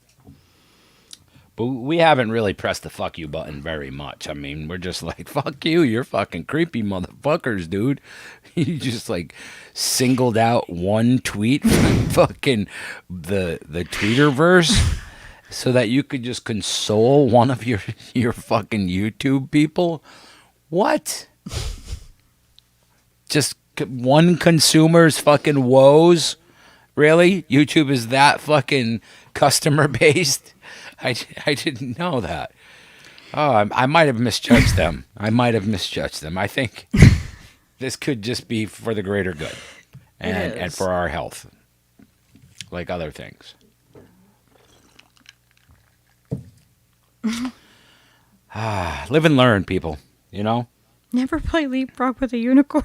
But we haven't really pressed the fuck you button very much. I mean, we're just like, fuck you, you're fucking creepy motherfuckers, dude. You just like singled out one tweet from fucking the Tweeterverse so that you could just console one of your fucking YouTube people. What? Just one consumer's fucking woes? Really? YouTube is that fucking customer based? I didn't know that. Oh, I might have misjudged them. I think this could just be for the greater good and for our health, like other things. Live and learn, people. You know? Never play leapfrog with a unicorn.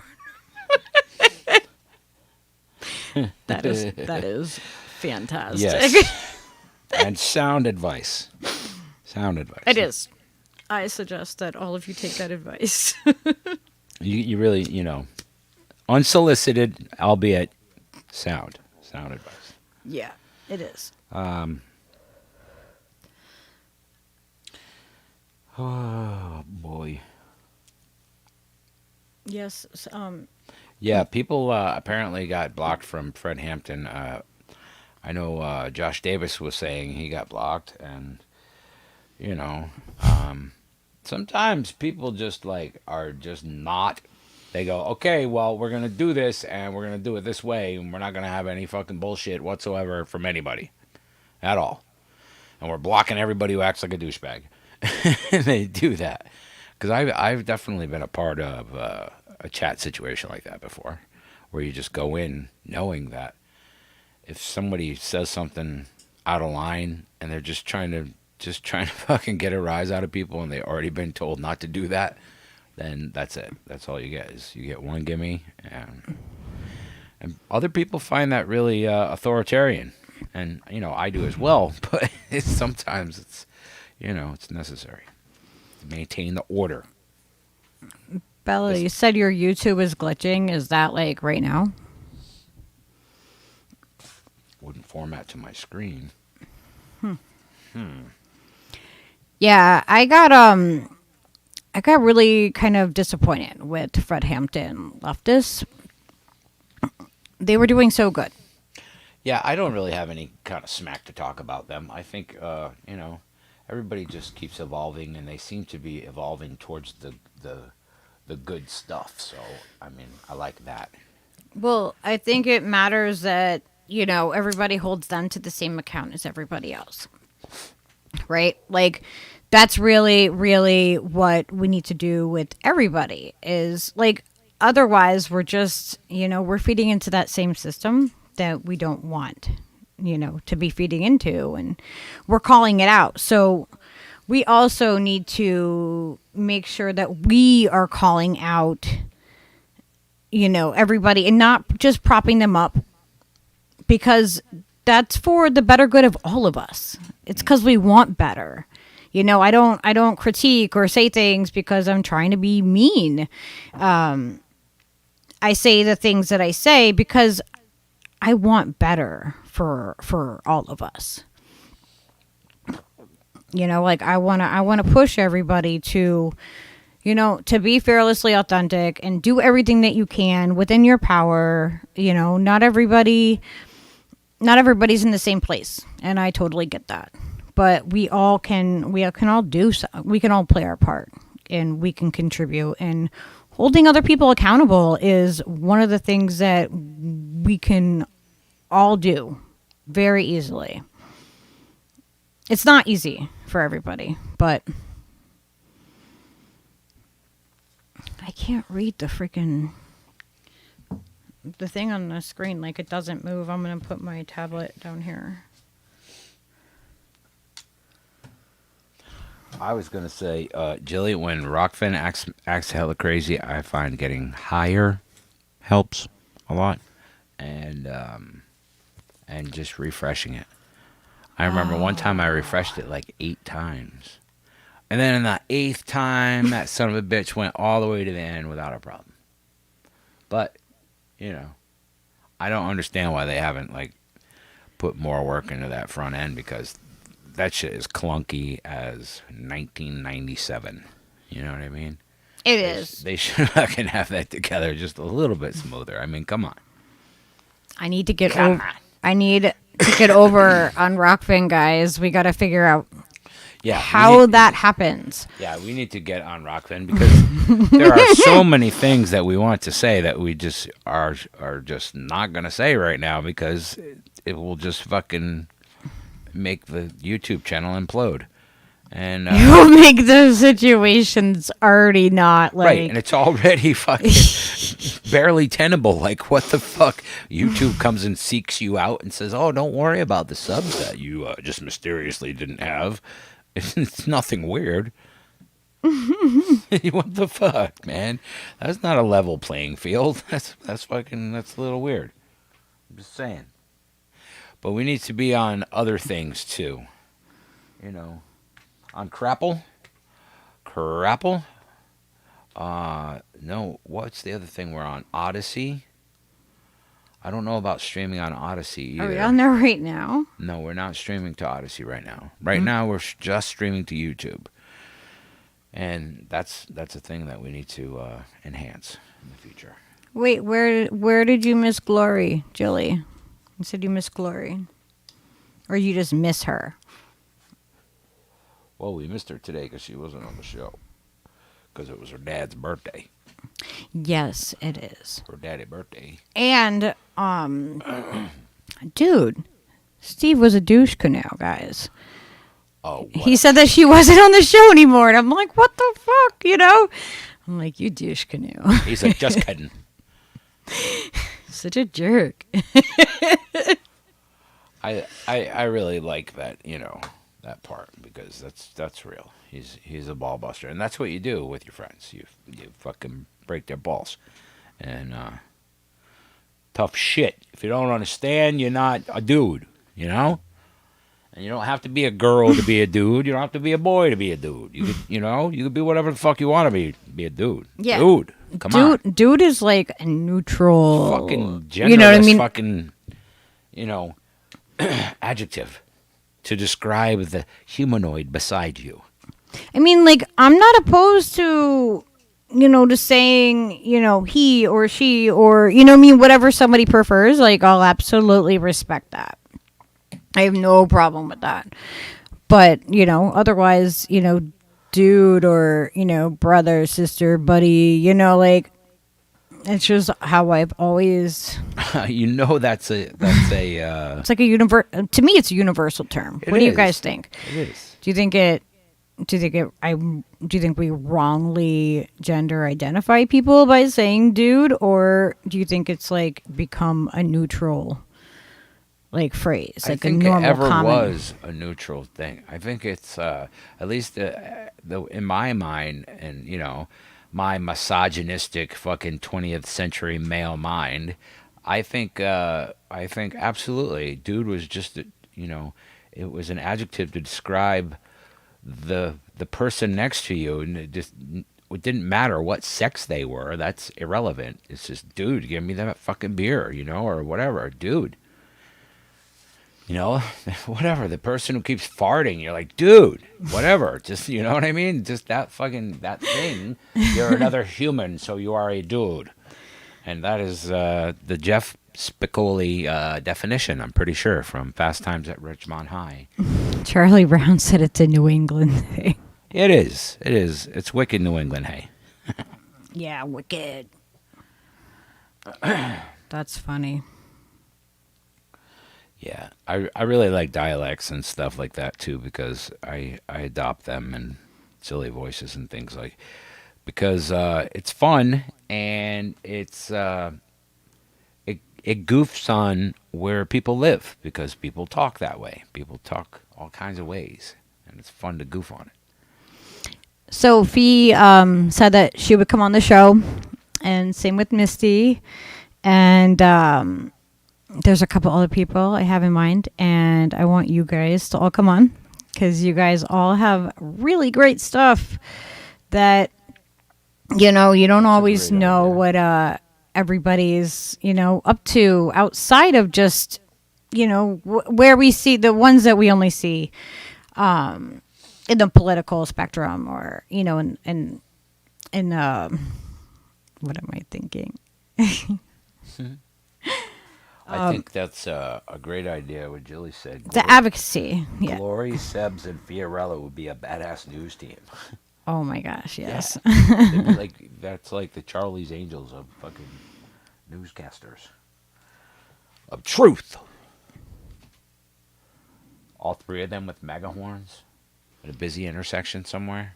That is fantastic. Yes. And sound advice. It is. I suggest that all of you take that advice. You really, unsolicited, albeit sound advice. Yeah, it is. Oh boy. Yes. Yeah, people apparently got blocked from Fred Hampton. I know Josh Davis was saying he got blocked, and sometimes people just are just not. They go, okay, well, we're gonna do this, and we're gonna do it this way, and we're not gonna have any fucking bullshit whatsoever from anybody, at all, and we're blocking everybody who acts like a douchebag. And they do that because I've definitely been a part of a chat situation like that before, where you just go in knowing that if somebody says something out of line and they're just trying to fucking get a rise out of people, and they've already been told not to do that, then that's it. That's all you get is you get one gimme, and other people find that really authoritarian, and I do as well. But sometimes it's it's necessary to maintain the order. Bella, you said your YouTube is glitching. Is that like right now? Wouldn't format to my screen. Yeah, I got really kind of disappointed with Fred Hampton leftists. They were doing so good. Yeah, I don't really have any kind of smack to talk about them. I think everybody just keeps evolving, and they seem to be evolving towards the good stuff. So, I mean, I like that. Well, I think it matters that, everybody holds them to the same account as everybody else. Right? Like, that's really, really what we need to do with everybody is, like, otherwise we're just, we're feeding into that same system that we don't want, to be feeding into, and we're calling it out. So we also need to make sure that we are calling out, everybody, and not just propping them up, because that's for the better good of all of us. It's because we want better. I don't critique or say things because I'm trying to be mean. I say the things that I say because I want better for all of us. I want to push everybody to, to be fearlessly authentic and do everything that you can within your power. Not everybody's in the same place, and I totally get that. But we can all play our part, and we can contribute, and holding other people accountable is one of the things that we can all do very easily. It's not easy for everybody, but I can't read the thing on the screen. Like, it doesn't move. I'm going to put my tablet down here. I was going to say, Jilly, when Rockfin acts hella crazy, I find getting higher helps a lot, and just refreshing it. I remember one time I refreshed it like 8 times. And then in the 8th time, that son of a bitch went all the way to the end without a problem. But, I don't understand why they haven't, put more work into that front end, because that shit is clunky as 1997. You know what I mean? It is. They should fucking have that together just a little bit smoother. I mean, come on. I need to get over on Rockfin, guys. We got to figure out how that happens. Yeah, we need to get on Rockfin, because there are so many things that we want to say that we just are just not going to say right now, because it will just fucking make the YouTube channel implode. And You'll make the situations already not like. right, and it's already fucking barely tenable. Like, what the fuck? YouTube comes and seeks you out and says, "Oh, don't worry about the subs that you just mysteriously didn't have. It's nothing weird." What the fuck, man? That's not a level playing field. That's a little weird. I'm just saying. But we need to be on other things too. You know. On Crapple? No, what's the other thing we're on? Odyssey? I don't know about streaming on Odyssey either. Are we on there right now? No, we're not streaming to Odyssey right now. Right now, we're just streaming to YouTube. And that's a thing that we need to enhance in the future. Wait, where did you miss Glory, Jilly? You said you miss Glory. Or you just miss her? Well, we missed her today because she wasn't on the show. Because it was her dad's birthday. Yes, it is. Her daddy birthday. And, dude, Steve was a douche canoe, guys. Oh, what? He said that she wasn't on the show anymore. And I'm like, what the fuck, you know? I'm like, you douche canoe. He's like, just kidding. Such a jerk. I really like that, that part, because that's real. He's a ball buster, and that's what you do with your friends. You fucking break their balls, and tough shit. If you don't understand, you're not a dude, And you don't have to be a girl to be a dude. You don't have to be a boy to be a dude. You could, you could be whatever the fuck you want to be a dude. Yeah. Dude, come on. Dude is like a neutral. Fucking genderless, you know what I mean? Fucking, adjective to describe the humanoid beside you. I mean, like, I'm not opposed to, to saying, he or she or, whatever somebody prefers. Like, I'll absolutely respect that. I have no problem with that. But, otherwise, dude or, brother, sister, buddy, like, it's just how I've always. That's a. It's like to me, it's a universal term. What do you guys think? It is. Do you think we wrongly gender identify people by saying dude, or do you think it's like become a neutral like phrase, like I think a normal it ever common? was a neutral thing. I think it's at least in my mind, and my misogynistic fucking 20th century male mind. I think absolutely, dude was just it was an adjective to describe the person next to you, and it didn't matter what sex they were. That's irrelevant. It's just, dude, give me that fucking beer, or whatever, dude. Whatever. The person who keeps farting, you're like, dude, whatever. Just, you know what I mean? Just that thing. You're another human, so you are a dude. And that is the Jeff Spicoli definition, I'm pretty sure, from Fast Times at Ridgemont High. Charlie Brown said it's a New England thing. It is. It's wicked New England, hey. Yeah, wicked. That's funny. Yeah, I really like dialects and stuff like that too, because I adopt them and silly voices and things because it's fun, and it's it goofs on where people live, because people talk that way. People talk all kinds of ways, and it's fun to goof on it. Sophie said that she would come on the show, and same with Misty, and there's a couple other people I have in mind, and I want you guys to all come on, because you guys all have really great stuff that, you don't always know what everybody's, up to outside of just, where we see the ones that we only see in the political spectrum, or, in what am I thinking? I think that's a great idea, what Jilly said. The advocacy. Yeah. Glory, Sebs, and Fiorella would be a badass news team. Oh my gosh, yes. Yeah. They'd be that's like the Charlie's Angels of fucking newscasters. Of truth. all three of them with mega horns at a busy intersection somewhere,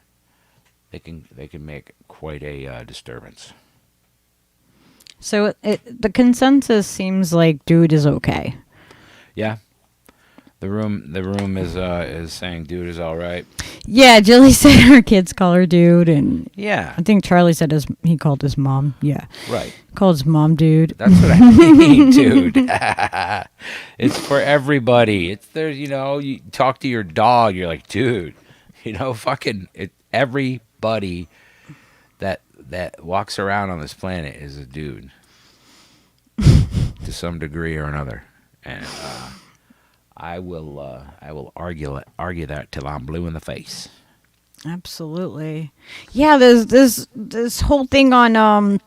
they can make quite a disturbance. So the consensus seems like dude is okay. Yeah. The room is saying dude is all right. Yeah, Jilly said her kids call her dude, and Yeah. I think Charlie said he called his mom. Yeah, Right. called his mom dude. That's what I mean, dude. It's for everybody. It's there, you talk to your dog, you're like, dude, fucking everybody that walks around on this planet is a dude to some degree or another. And I will argue that till I'm blue in the face. Absolutely. Yeah, there's this whole thing on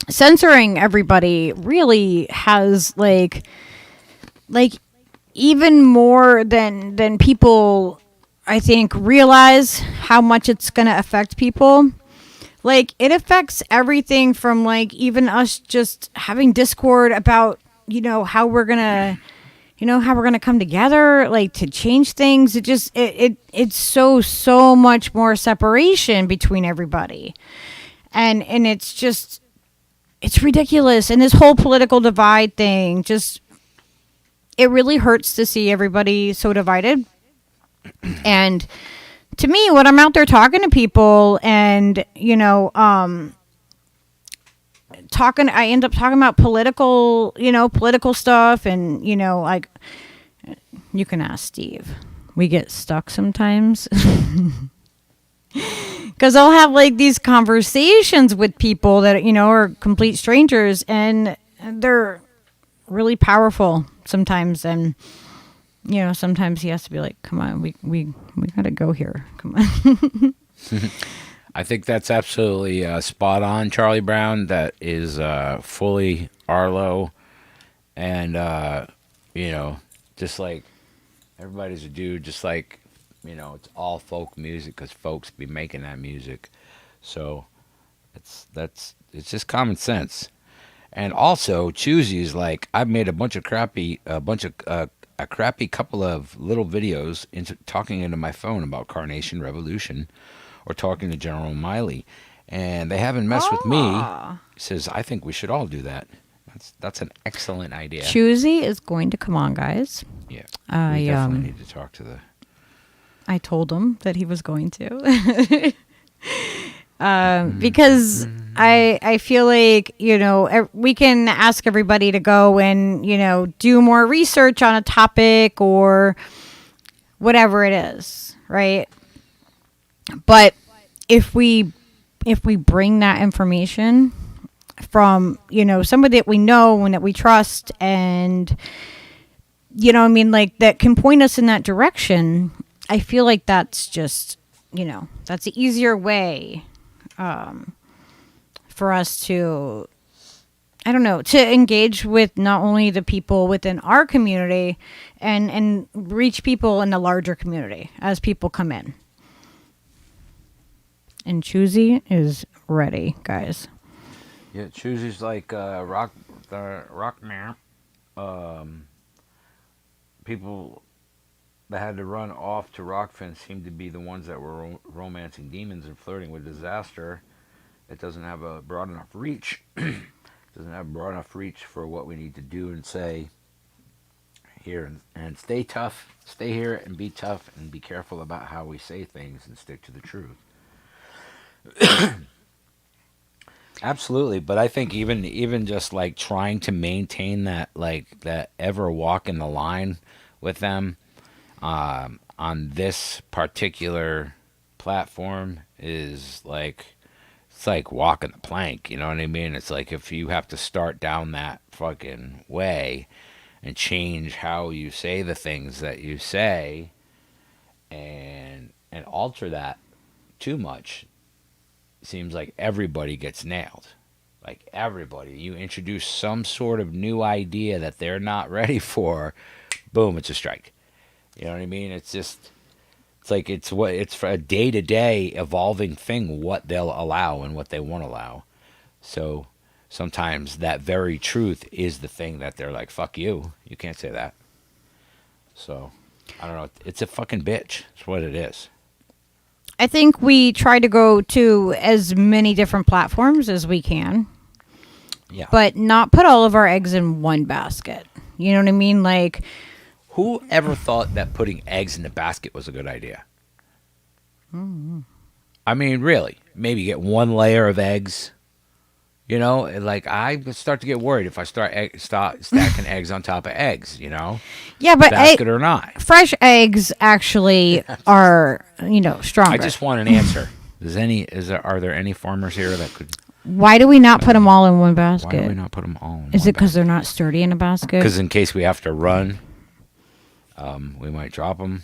censoring everybody really has like even more than people I think realize how much it's going to affect people. Like it affects everything from like even us just having Discord about, how we're going to how we're gonna come together, like to change things. It's so much more separation between everybody, and it's ridiculous. And this whole political divide thing, it really hurts to see everybody so divided. And to me, when I'm out there talking to people, and I end up talking about political stuff, and like you can ask Steve. We get stuck sometimes because I'll have like these conversations with people that are complete strangers, and they're really powerful sometimes. And sometimes he has to be like, "Come on, we gotta go here. Come on." I think that's absolutely spot on, Charlie Brown. That is fully Arlo, and just like everybody's a dude. Just like it's all folk music because folks be making that music. So it's just common sense. And also, Choosey's like I've made a crappy couple of little videos talking into my phone about Carnation Revolution. Or talking to General Miley, and they haven't messed with me. He says, I think we should all do that. That's an excellent idea. Choosey is going to come on, guys. Yeah, we definitely need to talk to the... I told him that he was going to. Because I feel like, we can ask everybody to go and, do more research on a topic or whatever it is, right? But if we bring that information from, somebody that we know and that we trust and, like that can point us in that direction, I feel like that's just, that's the easier way for us to, to engage with not only the people within our community and reach people in the larger community as people come in. And Choosey is ready, guys. Yeah, Choosey's like rock man. People that had to run off to Rockfin seem to be the ones that were romancing demons and flirting with disaster. It doesn't have a broad enough reach. Doesn't have broad enough reach for what we need to do and say here. And stay tough. Stay here and be tough and be careful about how we say things and stick to the truth. Absolutely, but I think even just like trying to maintain that ever walk in the line with them on this particular platform is like it's like walking the plank, you know what I mean? It's like if you have to start down that fucking way and change how you say the things that you say and alter that too much, seems like everybody gets nailed. Like everybody. You introduce some sort of new idea that they're not ready for, boom, it's a strike. You know what I mean? It's like it's for a day-to-day evolving thing what they'll allow and what they won't allow. So sometimes that very truth is the thing that they're like, fuck you. You can't say that. So I don't know. It's a fucking bitch. That's what it is. I think we try to go to as many different platforms as we can, Yeah. but not put all of our eggs in one basket. You know what I mean? Like, Who ever thought that putting eggs in the basket was a good idea? I mean, really. Maybe get one layer of eggs. You know, like I start to get worried if I start stacking eggs on top of eggs, you know? yeah, but Basket or not. fresh eggs actually are, stronger. I just want an answer. Are there any farmers here that could... Why do we not put them all in one Why basket? do we not put them all in Is one it because they're not sturdy in a basket? Because in case we have to run, we might drop them.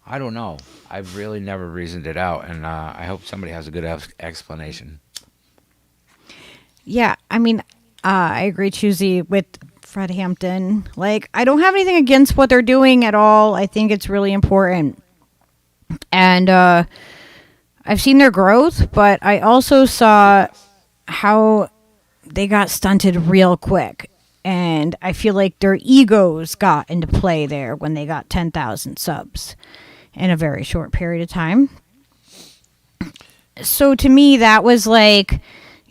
I don't know. I've really never reasoned it out, and I hope somebody has a good explanation. Yeah, I mean, I agree, Choosy, with Fred Hampton. Like, I don't have anything against what they're doing at all. I think it's really important. And I've seen their growth, but I also saw how they got stunted real quick. And I feel like their egos got into play there when they got 10,000 subs in a very short period of time. So to me, that was like,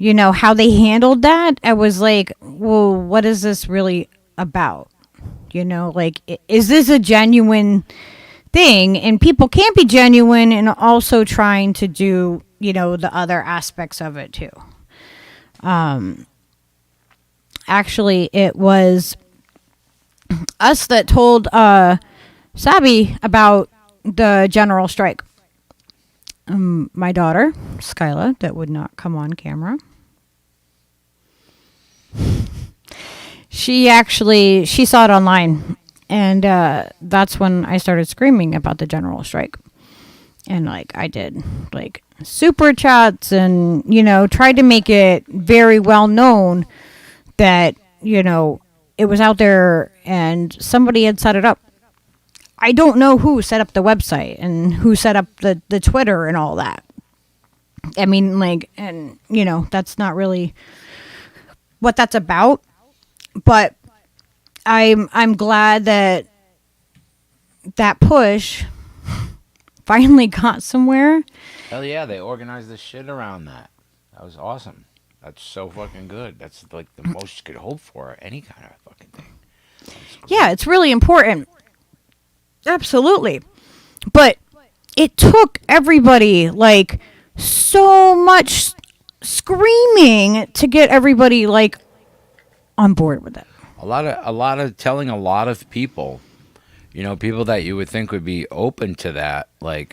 how they handled that. I was like, well, what is this really about? Like, is this a genuine thing? And people can't be genuine and also trying to do, the other aspects of it too. Actually, it was us that told Sabby about the general strike. My daughter, Skyla, that would not come on camera. She saw it online, and that's when I started screaming about the general strike. And I did super chats and tried to make it very well known that it was out there and somebody had set it up. I don't know who set up the website and who set up the Twitter and all that. I mean, that's not really what that's about. But I'm glad that push finally got somewhere. Hell yeah, they organized this shit around that. That was awesome. That's so fucking good. That's like the most you could hope for, any kind of fucking thing. Yeah, it's really important. Absolutely. But it took everybody so much screaming to get everybody on board with it. A lot of telling a lot of people, people that you would think would be open to that,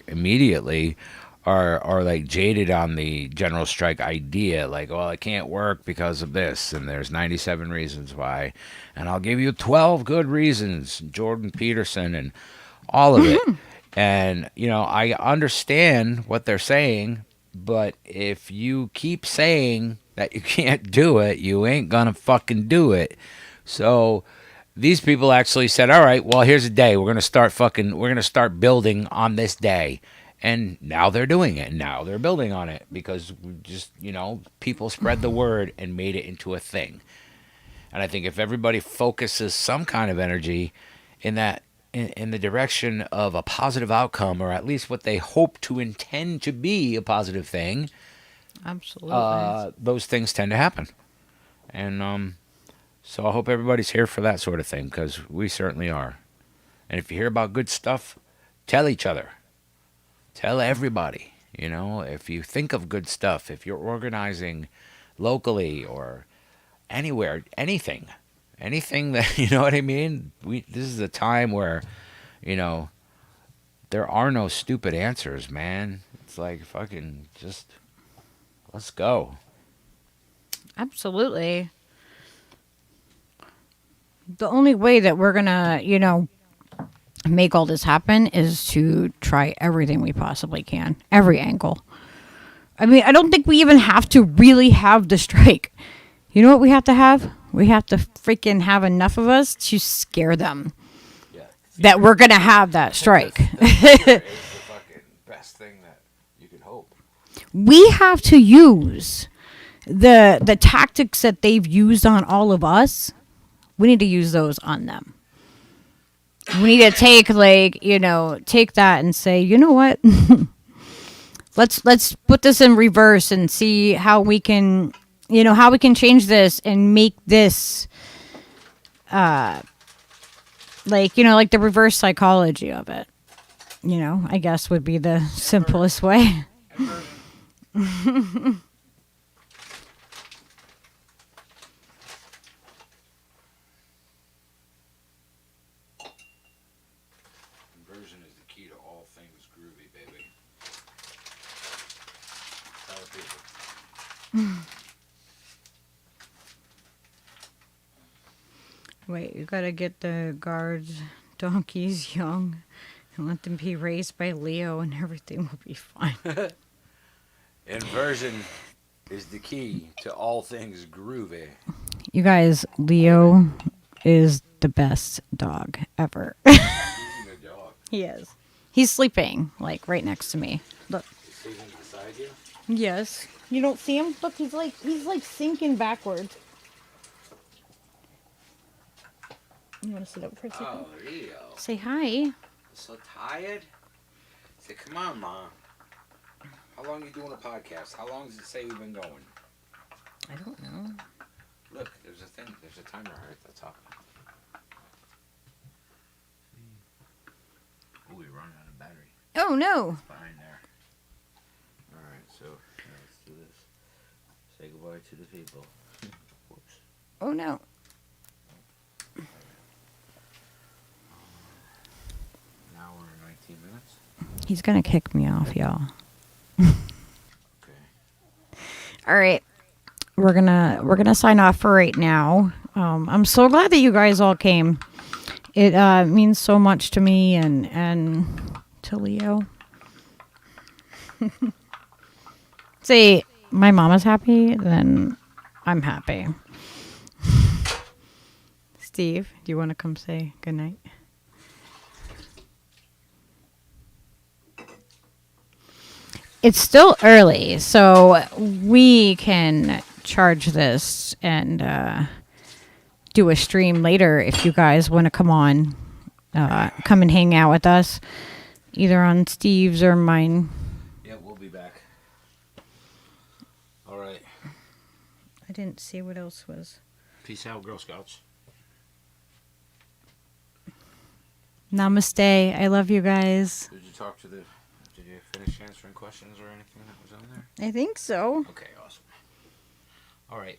immediately are jaded on the general strike idea. Well, it can't work because of this, and there's 97 reasons why, and I'll give you 12 good reasons, Jordan Peterson and all of it. And, I understand what they're saying, but if you keep saying that you can't do it, you ain't gonna fucking do it. So these people actually said, all right, well, here's a day. We're going to start building on this day. And now they're doing it. Now they're building on it because we just, people spread the word and made it into a thing. And I think if everybody focuses some kind of energy in that, in the direction of a positive outcome, or at least what they hope to intend to be a positive thing, absolutely, those things tend to happen. And so I hope everybody's here for that sort of thing, because we certainly are. And if you hear about good stuff, tell each other. Tell everybody. If you think of good stuff, if you're organizing locally or anywhere, anything that, you know what I mean? This is a time where, there are no stupid answers, man. It's fucking just, let's go. Absolutely. The only way that we're gonna, make all this happen is to try everything we possibly can, every angle. I mean, I don't think we even have to really have the strike. You know what we have to have? We have to freaking have enough of us to scare them that we're gonna have that strike. It's the fucking best thing that you could hope. We have to use the tactics that they've used on all of us. We need to use those on them. We need to take take that and say, you know what? let's put this in reverse and see how we can, how we can change this and make this like the reverse psychology of it. I guess would be the simplest way. Conversion is the key to all things groovy, baby. Tell people. Wait, you gotta get the guards donkeys young and let them be raised by Leo and everything will be fine. Inversion is the key to all things groovy. You guys, Leo is the best dog ever. He's a good dog. He is. He's sleeping, like, right next to me. Look. He's sleeping beside you? Yes. You don't see him? Look, he's like sinking backwards. You want to sit up for a second? Oh, Leo. Say hi. So tired? Say, come on, Mom. How long you doing a podcast? How long does it say we've been going? I don't know. Look, there's a thing. There's a timer right at the top. Oh, we run out of battery. Oh, no. It's behind there. Alright, so let's do this. Say goodbye to the people. Whoops. Oh, no. An hour and 19 minutes. He's going to kick me off, y'all. Okay. All right. We're gonna sign off for right now. I'm so glad that you guys all came. It means so much to me and to Leo. Say my mama's happy, then I'm happy. Steve, do you want to come say goodnight? It's still early, so we can charge this and do a stream later if you guys want to come on. Come and hang out with us, either on Steve's or mine. Yeah, we'll be back. All right. I didn't see what else was. Peace out, Girl Scouts. Namaste. I love you guys. Did you talk to the... Did you finish answering questions or anything that was on there? I think so. Okay, awesome. All right.